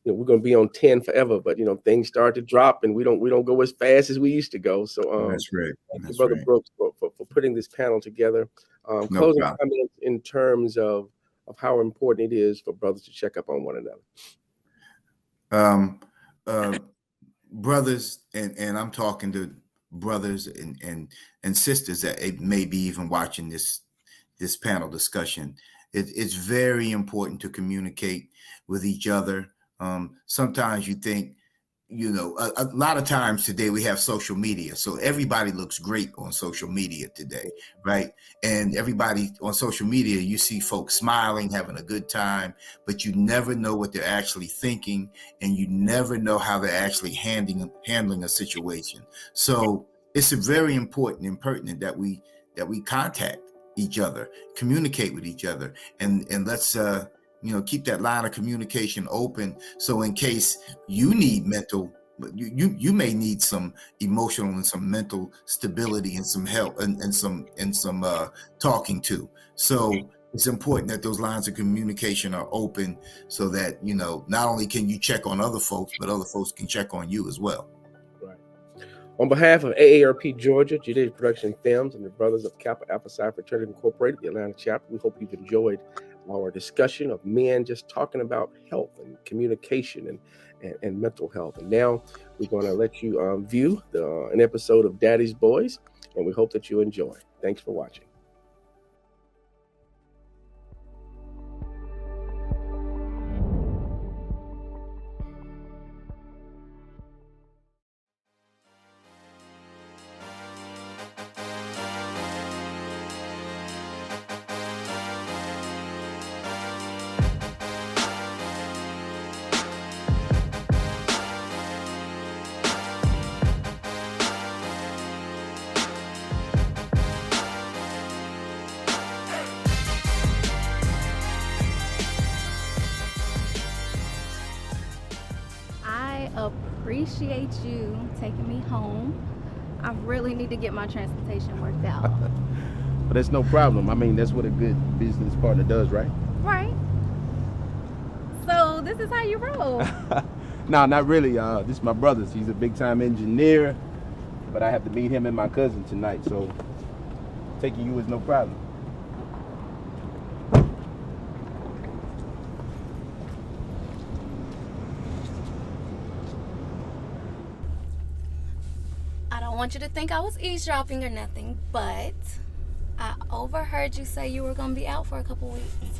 to be on 10 forever, but, things start to drop and we don't go as fast as we used to go. So that's right. Thank you, Brother Brooks, for putting this panel together. Closing comments in terms of how important it is for brothers to check up on one another. Brothers, and I'm talking to brothers and sisters that may be even watching this panel discussion. It's very important to communicate with each other. Sometimes you think, a lot of times today we have social media, so everybody looks great on social media today, right? And everybody on social media, you see folks smiling, having a good time, but you never know what they're actually thinking, and you never know how they're actually handling a situation. So it's very important and pertinent that we contact each other, communicate with each other, and let's keep that line of communication open. So in case you need you may need some emotional and some mental stability and some help and some talking to. So it's important that those lines of communication are open so that, not only can you check on other folks, but other folks can check on you as well. Right. On behalf of AARP Georgia, Judaic Production Films, and the Brothers of Kappa Alpha Psi Fraternity Incorporated, the Atlanta chapter, we hope you've enjoyed our discussion of men just talking about health and communication and mental health. And now we're going to let you view an episode of Daddy's Boys, and we hope that you enjoy. Thanks for watching. Appreciate you taking me home. I really need to get my transportation worked out. But that's no problem. I mean, that's what a good business partner does, right? Right. So this is how you roll. No, not really. This is my brother's. He's a big-time engineer, but I have to meet him and my cousin tonight, so taking you is no problem. I don't want you to think I was eavesdropping or nothing, but I overheard you say you were going to be out for a couple weeks.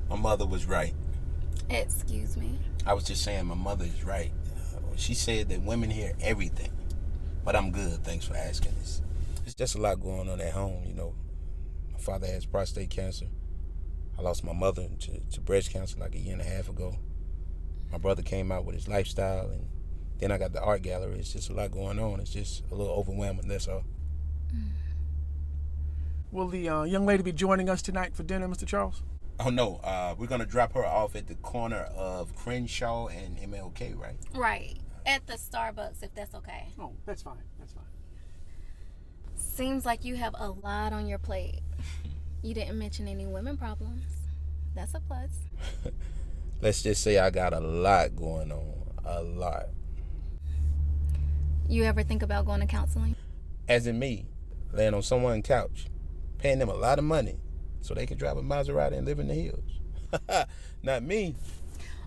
My mother was right. Excuse me? I was just saying my mother is right. She said that women hear everything, but I'm good. Thanks for asking this. It's just a lot going on at home, you know. My father has prostate cancer. I lost my mother to breast cancer like a year and a half ago. My brother came out with his lifestyle, and then I got the art gallery. It's just a lot going on. It's just a little overwhelming, that's all. Will the young lady be joining us tonight for dinner, Mr. Charles? Oh, no. We're going to drop her off at the corner of Crenshaw and MLK, right? Right. At the Starbucks, if that's okay. Oh, that's fine. That's fine. Seems like you have a lot on your plate. You didn't mention any women problems. That's a plus. Let's just say I got a lot going on. A lot. You ever think about going to counseling? As in me, laying on someone's couch, paying them a lot of money so they can drive a Maserati and live in the hills. Not me.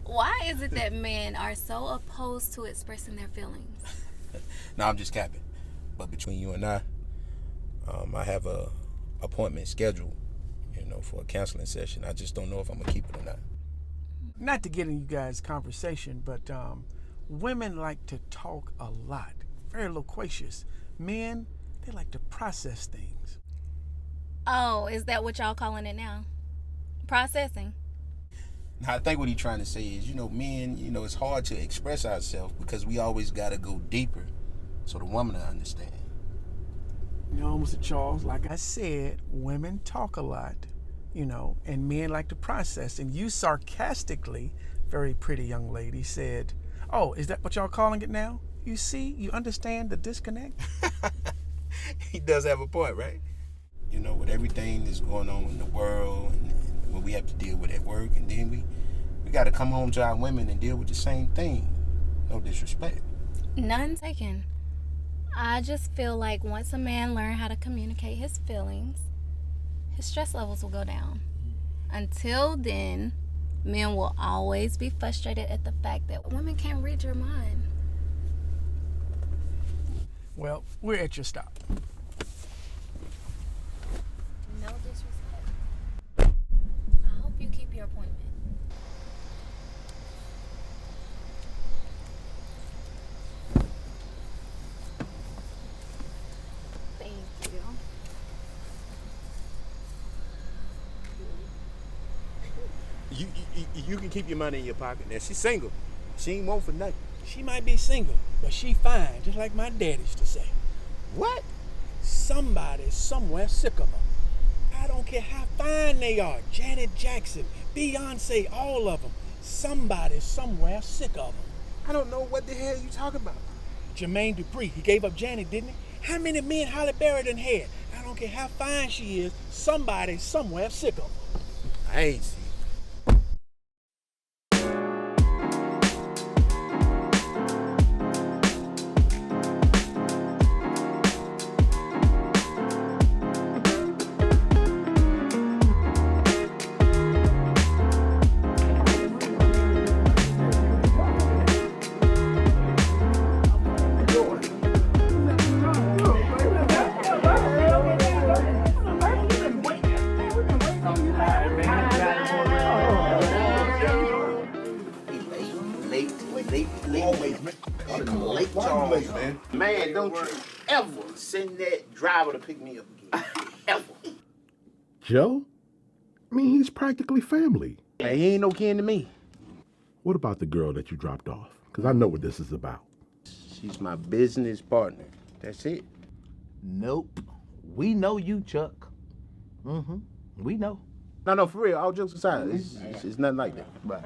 Why is it that men are so opposed to expressing their feelings? No, I'm just capping. But between you and I have a appointment scheduled, you know, for a counseling session. I just don't know if I'm gonna keep it or not. Not to get in you guys' conversation, but women like to talk a lot, very loquacious. Men, they like to process things. Oh, is that what y'all calling it now? Processing? Now, I think what he's trying to say is, you know, men, you know, it's hard to express ourselves because we always got to go deeper so the woman will understand. You know, Mr. Charles, like I said, women talk a lot, you know, and men like to process. And you sarcastically, very pretty young lady, said, oh, is that what y'all calling it now? You see, you understand the disconnect? He does have a point, right? You know, with everything that's going on in the world and what we have to deal with at work, and then we got to come home to our women and deal with the same thing. No disrespect. None taken. I just feel like once a man learns how to communicate his feelings, his stress levels will go down. Until then, men will always be frustrated at the fact that women can't read your mind. Well, we're at your stop. No disrespect. I hope you keep your appointment. Thank you. You can keep your money in your pocket. Now, she's single. She ain't want for nothing. She might be single, but she fine, just like my dad used to say. What? Somebody somewhere sick of her. I don't care how fine they are. Janet Jackson, Beyonce, all of them. Somebody somewhere sick of them. I don't know what the hell you talking about. Jermaine Dupri, he gave up Janet, didn't he? How many men Halle Berry done had? I don't care how fine she is. Somebody somewhere sick of her. I ain't see. Man, don't you ever send that driver to pick me up again. Ever. Joe? I mean, he's practically family. Man, he ain't no kin to me. What about the girl that you dropped off? Because I know what this is about. She's my business partner. That's it. Nope. We know you, Chuck. We know. No, for real. All jokes aside, it's nothing like that. Right.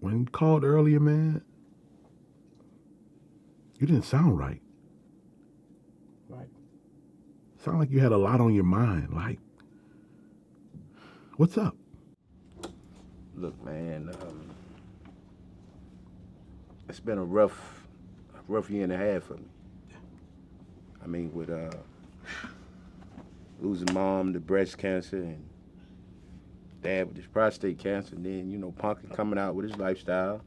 When you called earlier, man, you didn't sound right. Right. Sound like you had a lot on your mind. Like, what's up? Look, man, it's been a rough year and a half for me. I mean, with losing mom to breast cancer and dad with his prostate cancer, and then, you know, Punkin coming out with his lifestyle.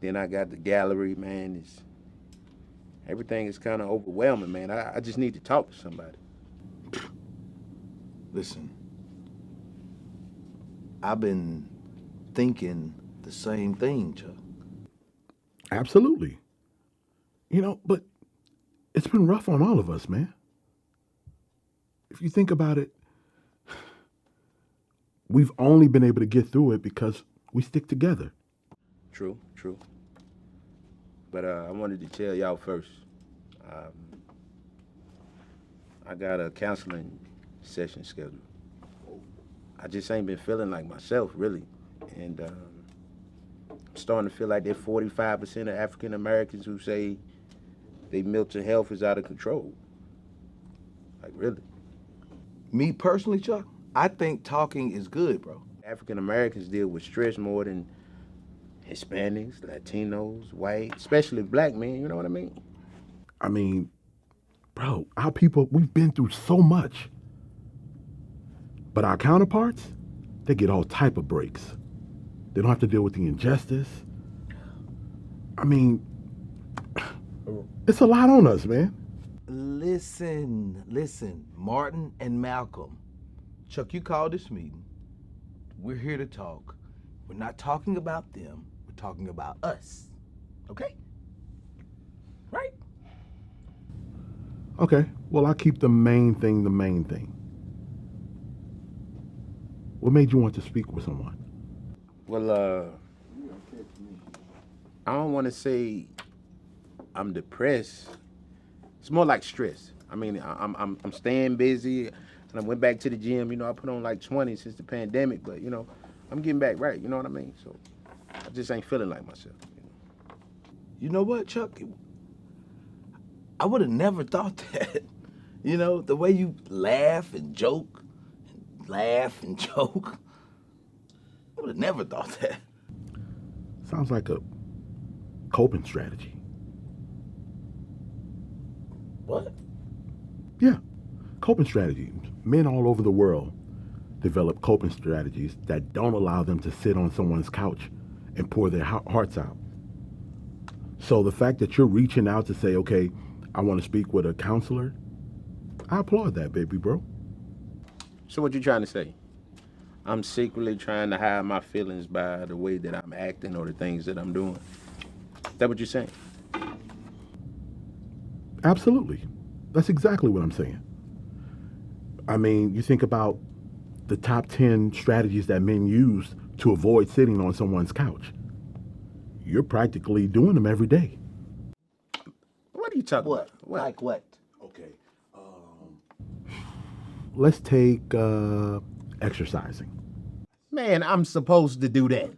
Then I got the gallery, man. Everything is kind of overwhelming, man. I just need to talk to somebody. Listen, I've been thinking the same thing, Chuck. Absolutely. You know, but it's been rough on all of us, man. If you think about it, we've only been able to get through it because we stick together. True. But I wanted to tell y'all first. I got a counseling session scheduled. I just ain't been feeling like myself, really. And I'm starting to feel like that 45% of African Americans who say their mental health is out of control. Like, really. Me personally, Chuck, I think talking is good, bro. African Americans deal with stress more than Hispanics, Latinos, white, especially black men, you know what I mean? I mean, bro, our people, we've been through so much. But our counterparts, they get all type of breaks. They don't have to deal with the injustice. I mean, it's a lot on us, man. Listen, Martin and Malcolm. Chuck, you called this meeting. We're here to talk. We're not talking about them. We're talking about us. Okay? Right? Okay, well, I'll keep the main thing. What made you want to speak with someone? Well, I don't want to say I'm depressed. It's more like stress. I mean, I'm staying busy, and I went back to the gym. You know, I put on like 20 since the pandemic, but you know, I'm getting back right. You know what I mean? So I just ain't feeling like myself. You know what, Chuck? I would have never thought that. You know, the way you laugh and joke, I would have never thought that. Sounds like a coping strategy. What? Yeah, coping strategy. Men all over the world develop coping strategies that don't allow them to sit on someone's couch and pour their hearts out. So the fact that you're reaching out to say, okay, I want to speak with a counselor, I applaud that, baby bro. So what you trying to say? I'm secretly trying to hide my feelings by the way that I'm acting or the things that I'm doing. Is that what you're saying? Absolutely. That's exactly what I'm saying. I mean, you think about the top 10 strategies that men use to avoid sitting on someone's couch. You're practically doing them every day. What are you talking What? about? What? Like what? Okay. Let's take exercising. Man, I'm supposed to do that.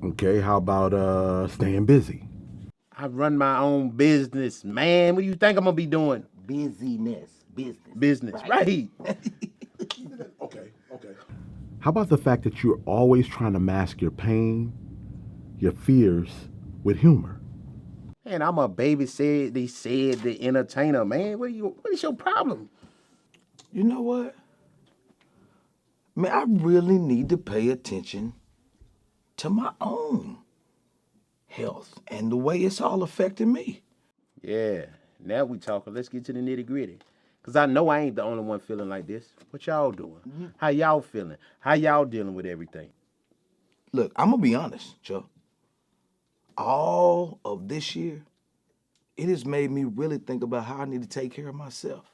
Okay, how about staying busy? I run my own business, man. What do you think I'm gonna be doing? Business. Business, right? Okay. How about the fact that you're always trying to mask your pain, your fears with humor? Man, I'm a baby said the entertainer, man. What is your problem? You know what? Man, I really need to pay attention to my own health and the way it's all affecting me. Yeah, now we talking. Let's get to the nitty gritty. Cause I know I ain't the only one feeling like this. What y'all doing? How y'all feeling? How y'all dealing with everything? Look, I'm gonna be honest, Chuck. all of this year, it has made me really think about how I need to take care of myself.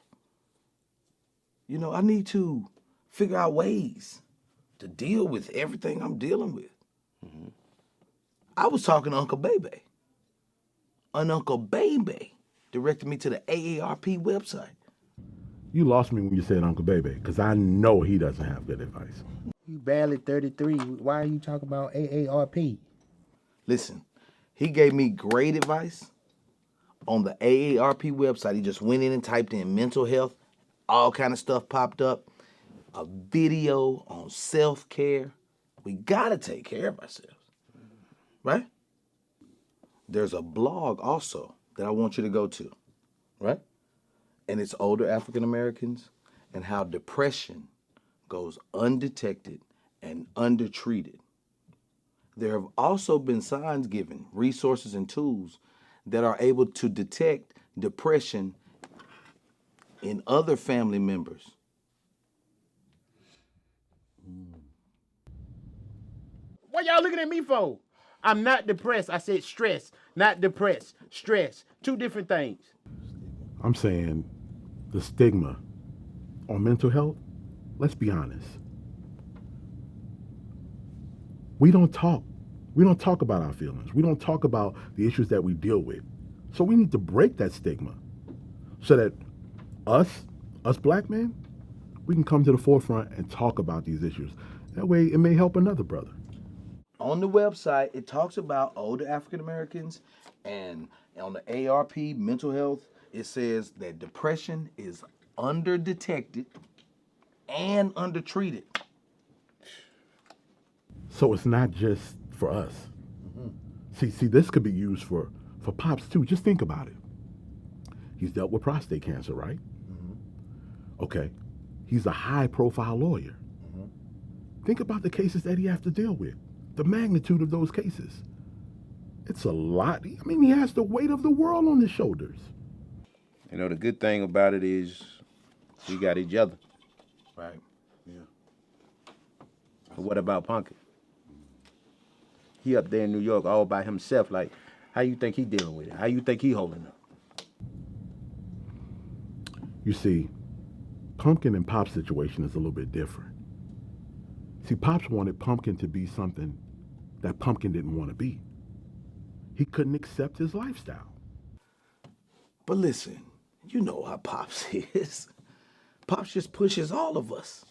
You know, I need to figure out ways to deal with everything I'm dealing with. I was talking to Uncle Bebe. And Uncle Bebe directed me to the AARP website. You lost me when you said Uncle Bebe, because I know he doesn't have good advice. You barely 33. Why are you talking about AARP? Listen, he gave me great advice on the AARP website. He just went in and typed in mental health, all kind of stuff popped up, a video on self-care. We gotta take care of ourselves, right? There's a blog also that I want you to go to, right? And it's older African Americans and how depression goes undetected and undertreated. There have also been signs given, resources and tools that are able to detect depression in other family members. What y'all looking at me for? I'm not depressed. I said stress, not depressed. Stress. Two different things. I'm saying the stigma on mental health, let's be honest. We don't talk. We don't talk about our feelings. We don't talk about the issues that we deal with. So we need to break that stigma so that us black men, we can come to the forefront and talk about these issues. That way it may help another brother. On the website, it talks about older African Americans, and on the AARP mental health, it says that depression is underdetected and undertreated. So it's not just for us. See, this could be used for Pops too. Just think about it. He's dealt with prostate cancer, right? Okay. He's a high-profile lawyer. Think about the cases that he has to deal with. The magnitude of those cases. It's a lot. I mean, he has the weight of the world on his shoulders. You know, the good thing about it is we got each other. Right. But what about Punkin? He up there in New York all by himself. Like, how you think he dealing with it? How you think he holding up? You see, Pumpkin and Pop's situation is a little bit different. See, Pops wanted Pumpkin to be something that Pumpkin didn't want to be. He couldn't accept his lifestyle. But listen, you know how Pops is. Pops just pushes all of us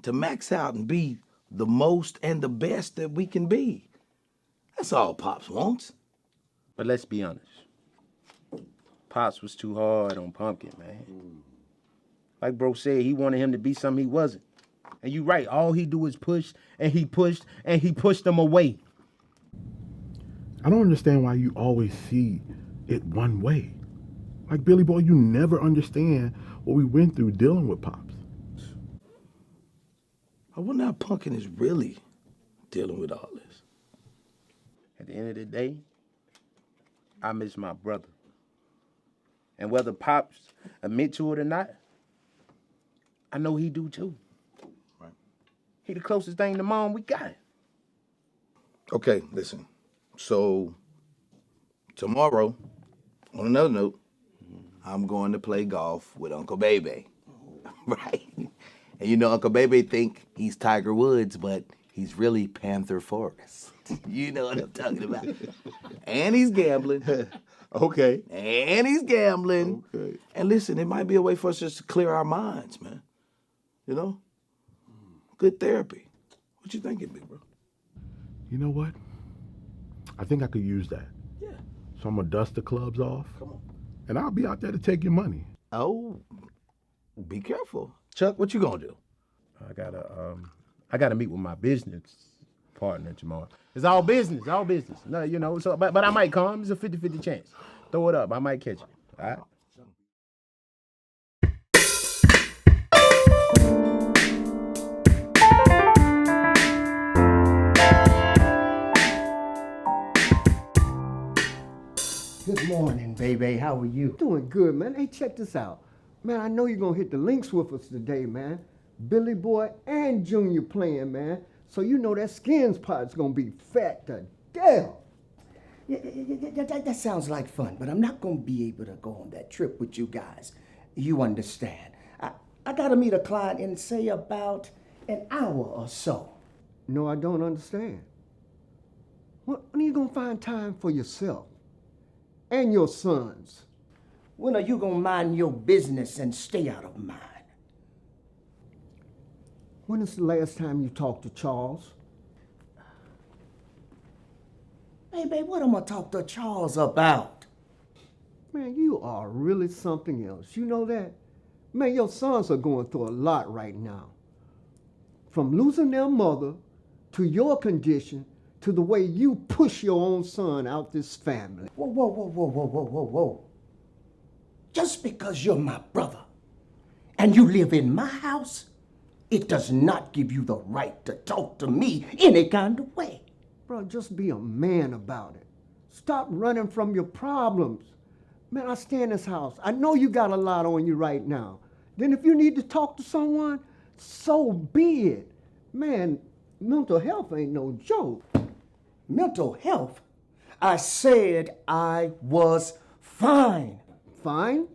to max out and be the most and the best that we can be. That's all Pops wants. But let's be honest. Pops was too hard on Pumpkin, man. Like bro said, he wanted him to be something he wasn't. And you right, all he do is push, and he pushed them away. I don't understand why you always see it one way. Like Billy Boy, you never understand what we went through dealing with Pops. I wonder how Pumpkin is really dealing with all this. At the end of the day, I miss my brother. And whether Pops admit to it or not, I know he do too. Right. He the closest thing to mom we got. Okay, listen. So tomorrow, on another note, I'm going to play golf with Uncle Bebe. Right? And you know Uncle Bebe think he's Tiger Woods, but he's really Panther Forrest. You know what I'm talking about. And he's gambling. Okay. And he's gambling. Okay. And listen, it might be a way for us just to clear our minds, man. You know? Good therapy. What you thinking, big bro? You know what? I think I could use that. Yeah. So I'm gonna dust the clubs off. Come on. And I'll be out there to take your money. Oh, be careful. Chuck, what you gonna do? I gotta meet with my business partner tomorrow. It's all business. No, you know, so but I might come. It's a 50-50 chance. Throw it up. I might catch it. All right. Good morning, baby. How are you? Doing good, man. Hey, check this out. Man, I know you're going to hit the links with us today, man. Billy Boy and Junior playing, man. So you know that skins pot's going to be fat to death. That sounds like fun, but I'm not going to be able to go on that trip with you guys. You understand. I got to meet a client in, say, about an hour or so. No, I don't understand. When are you going to find time for yourself and your sons? When are you going to mind your business and stay out of mine? When is the last time you talked to Charles? Hey, babe, what am I talk to Charles about? Man, you are really something else. You know that? Man, your sons are going through a lot right now. From losing their mother, to your condition, to the way you push your own son out this family. Whoa. Just because you're my brother and you live in my house, it does not give you the right to talk to me any kind of way. Bro, just be a man about it. Stop running from your problems. Man, I stay in this house. I know you got a lot on you right now. Then if you need to talk to someone, so be it. Man, mental health ain't no joke. Mental health? I said I was fine. Fine?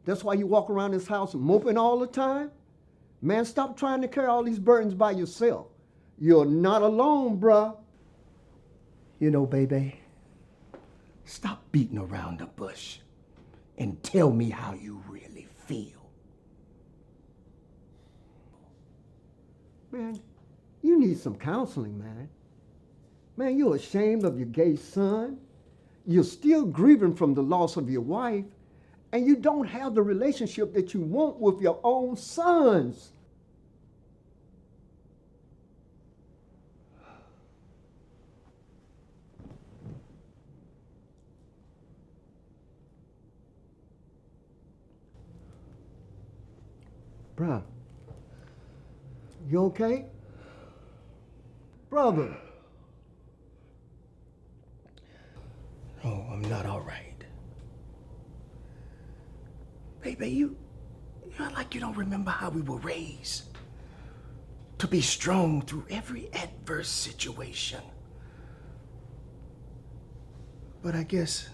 That's why you walk around this house moping all the time? Man, stop trying to carry all these burdens by yourself. You're not alone, bruh. You know, baby, stop beating around the bush and tell me how you really feel. Man, you need some counseling, man. Man, you're ashamed of your gay son. You're still grieving from the loss of your wife, and you don't have the relationship that you want with your own sons. Bruh, you okay? Brother. Oh, I'm not all right. Baby, you're like you don't remember how we were raised. To be strong through every adverse situation. But I guess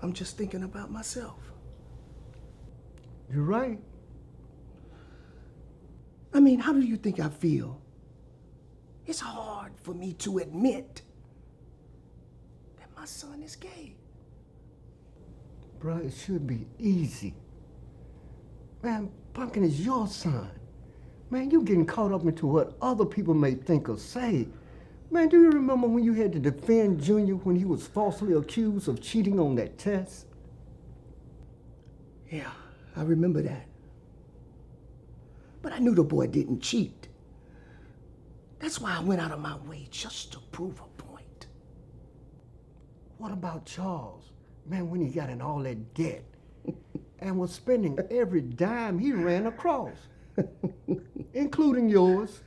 I'm just thinking about myself. You're right. I mean, how do you think I feel? It's hard for me to admit that my son is gay. Bro, it should be easy. Man, Pumpkin is your son. Man, you getting caught up into what other people may think or say. Man, do you remember when you had to defend Junior when he was falsely accused of cheating on that test? Yeah, I remember that. But I knew the boy didn't cheat. That's why I went out of my way just to prove a point. What about Charles? Man, when he got in all that debt and was spending every dime he ran across, including yours.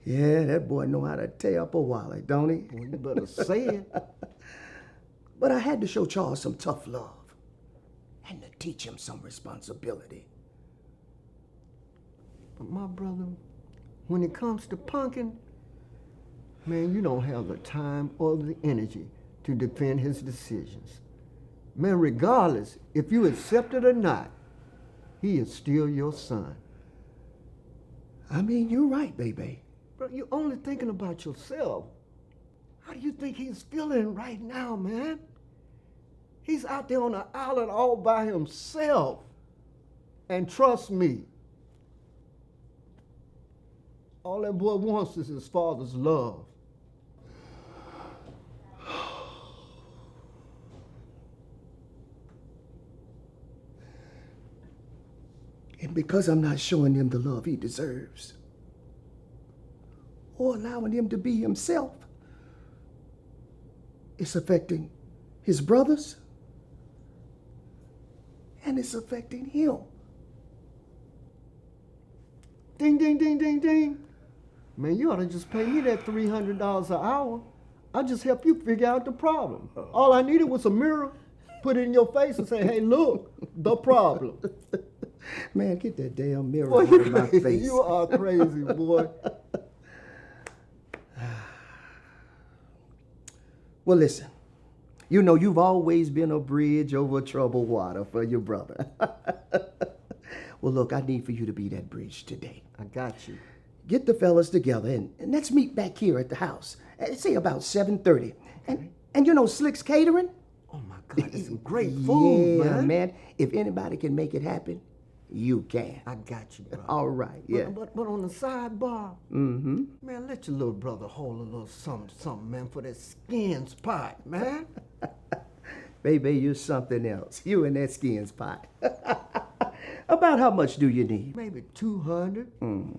Yeah, that boy know how to tear up a wallet, don't he? Well, you better say it. But I had to show Charles some tough love and to teach him some responsibility. But my brother, when it comes to Pumpkin, man, you don't have the time or the energy to defend his decisions. Man, regardless if you accept it or not, he is still your son. I mean, you're right, baby. Bro, you're only thinking about yourself. How do you think he's feeling right now, man? He's out there on an island all by himself. And trust me, all that boy wants is his father's love. And because I'm not showing him the love he deserves, or allowing him to be himself, it's affecting his brothers, and it's affecting him. Ding, ding, ding, ding, ding. Man, you ought to just pay me that $300 an hour. I'll just help you figure out the problem. All I needed was a mirror, put it in your face and say, hey, look, the problem. Man, get that damn mirror Boy, out of my face. You are crazy, boy. Well, listen. You know, you've always been a bridge over troubled water for your brother. Well, look, I need for you to be that bridge today. I got you. Get the fellas together and let's meet back here at the house. Say about 7:30. And you know Slick's Catering? Oh my God, that's some great food, Yeah, man. man. If anybody can make it happen, you can. I got you, bro. All right, yeah. But on the sidebar, man, let your little brother hold a little something, man, for that skins pot, man. Baby, you're something else. You and that skins pot. About how much do you need? Maybe 200,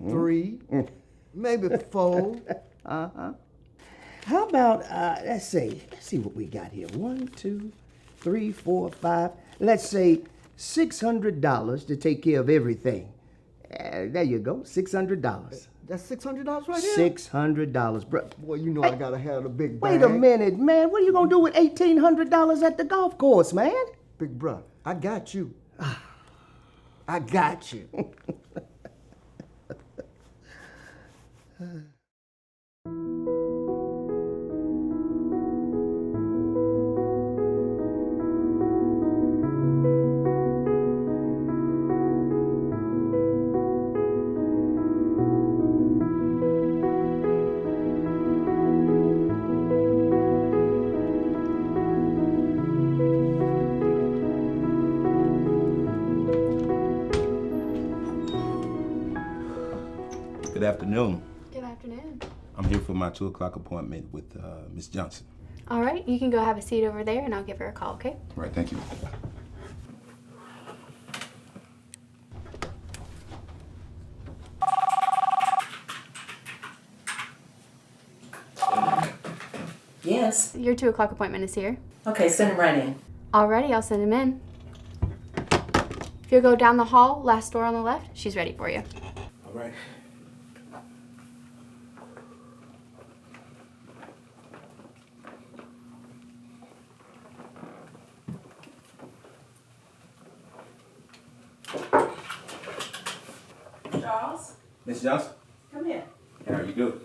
3, maybe 4. How about, let's see what we got here. 1, 2, 3, 4, 5. Let's say $600 to take care of everything. There you go, $600. That's $600 right here? $600, bro. Boy, you know I gotta have the big bag. Wait a minute, man. What are you gonna do with $1,800 at the golf course, man? Big bro, I got you. I got you. Good afternoon. Good afternoon. I'm here for my 2 o'clock appointment with Miss Johnson. All right, you can go have a seat over there and I'll give her a call, okay? All right, thank you. Yes. Your 2 o'clock appointment is here. Okay, send him right in. Alrighty, I'll send him in. If you'll go down the hall, last door on the left, she's ready for you. All right. Charles, Miss Johnson, come here. how are you doing?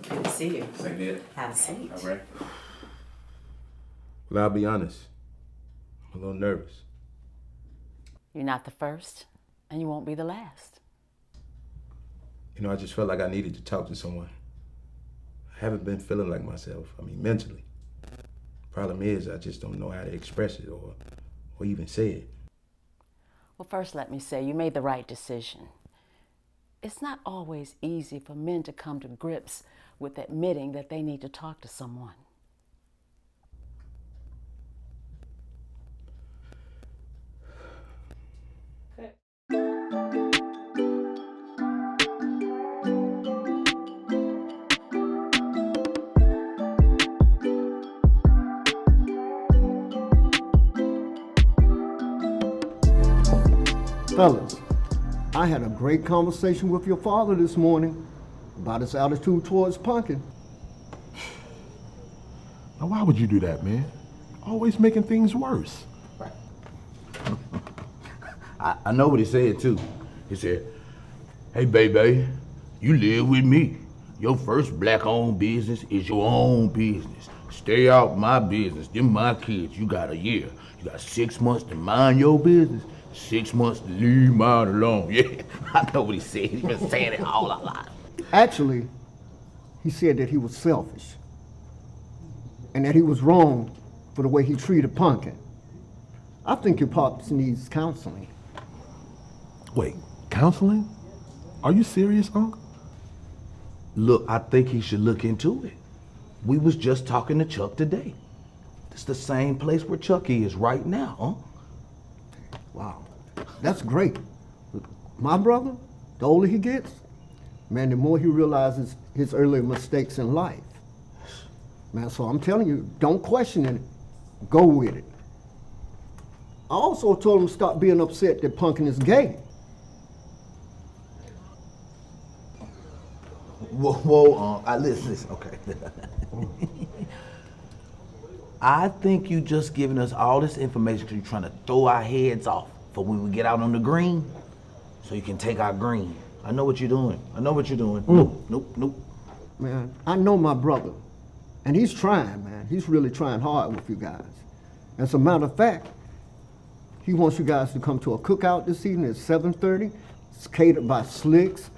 Good to see you. Same here. Have a seat. All right. Well, I'll be honest. I'm a little nervous. You're not the first, and you won't be the last. You know, I just felt like I needed to talk to someone. I haven't been feeling like myself. I mean, mentally. Problem is, I just don't know how to express it or even say it. Well, first let me say you made the right decision. It's not always easy for men to come to grips with admitting that they need to talk to someone. Fellas, I had a great conversation with your father this morning about his attitude towards punking. Now, why would you do that, man? Always making things worse. I know what he said too. He said, "Hey, baby, you live with me. Your first black-owned business is your own business. Stay out my business. Them my kids. You got a year. You got 6 months to mind your business. 6 months to leave mine alone." Yeah, I know what he said. He's been saying it all our lives. Actually, he said that he was selfish and that he was wrong for the way he treated punking. I think your pops needs counseling. Wait, counseling? Are you serious, Unc? Look, I think he should look into it. We was just talking to Chuck today. It's the same place where Chuck is right now, huh? Wow, that's great. My brother, the older he gets, man, the more he realizes his earlier mistakes in life. Man, so I'm telling you, don't question it, go with it. I also told him to stop being upset that punking is gay. Whoa, listen, okay. I think you just giving us all this information because you're trying to throw our heads off for when we get out on the green, so you can take our green. I know what you're doing. Nope. Man, I know my brother, and he's trying, man. He's really trying hard with you guys. As a matter of fact, he wants you guys to come to a cookout this evening at 7:30. It's catered by Slicks,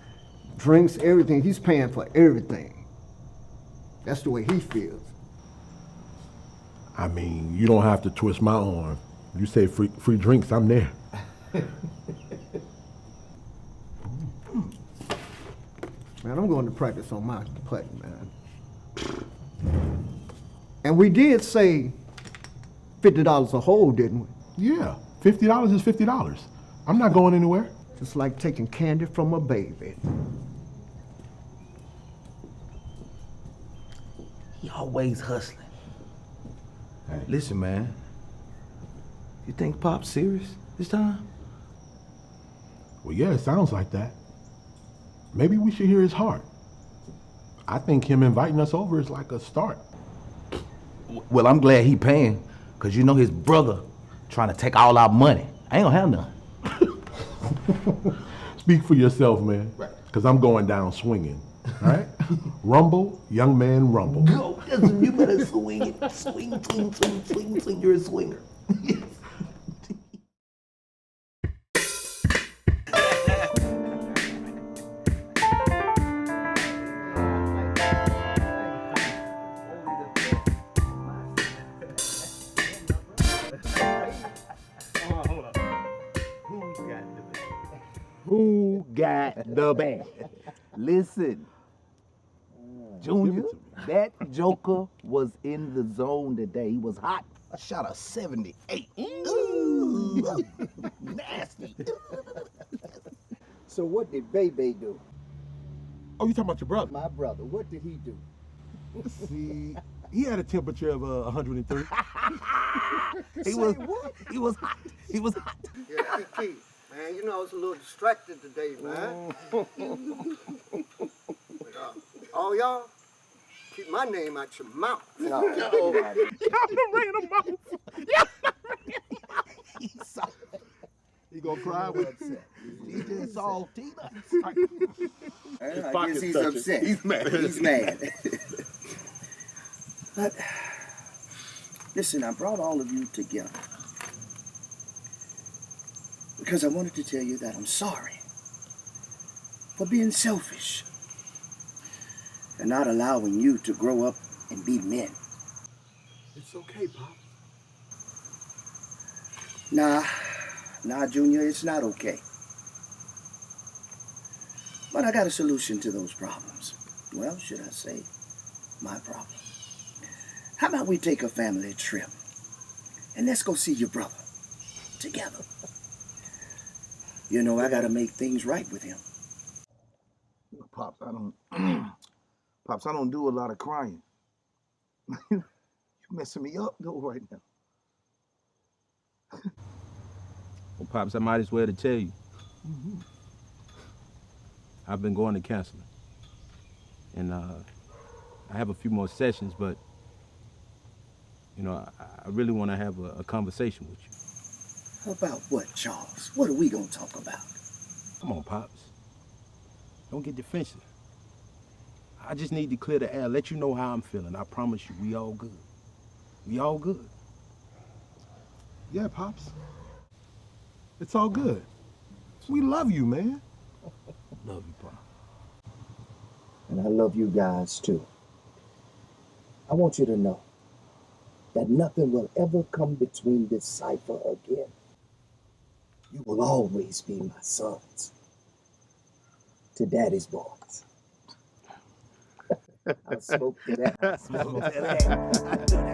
drinks, everything. He's paying for everything. That's the way he feels. I mean, you don't have to twist my arm. You say free drinks, I'm there. Man, I'm going to practice on my putt, man. And we did say $50 a hole, didn't we? Yeah, $50 is $50. I'm not going anywhere. Just like taking candy from a baby. He always hustling. Hey. Listen, man. You think Pop's serious this time? Well, yeah, it sounds like that. Maybe we should hear his heart. I think him inviting us over is like a start. Well, I'm glad he paying, because you know his brother trying to take all our money. I ain't gonna have none. Speak for yourself, man. Right. Because I'm going down swinging. All right? Rumble, young man, rumble. Go, you better swing it. Swing, swing, swing, swing, swing. You're a swinger. Who got the bag? Listen, Junior, that joker was in the zone today. He was hot. I shot a 78. Ooh, nasty. So what did Bebe do? Oh, you talking about your brother? My brother, what did he do? See, he had a temperature of 103. He was hot. He was hot. Yeah, Keith. Man, you know, I was a little distracted today, man. All y'all, keep my name out your mouth. Y'all done ran him off. He gonna cry with upset. He just salty. I guess he's upset. He's mad. He's mad. But listen, I brought all of you together because I wanted to tell you that I'm sorry for being selfish and not allowing you to grow up and be men. It's okay, Pop. Nah, Junior, it's not okay. But I got a solution to those problems. Well, should I say, my problem. How about we take a family trip and let's go see your brother together? You know, I gotta make things right with him. Pops, I don't do a lot of crying. You're messing me up though right now. Well, Pops, I might as well to tell you. I've been going to counseling. And I have a few more sessions, but you know, I really want to have a conversation with you. About what, Charles? What are we gonna talk about? Come on, Pops. Don't get defensive. I just need to clear the air, let you know how I'm feeling. I promise you, we all good. We all good. Yeah, Pops. It's all good. We love you, man. Love you, Pop. And I love you guys too. I want you to know that nothing will ever come between this cipher again. You will always be my sons to daddy's boys. I spoke to that. I spoke to that.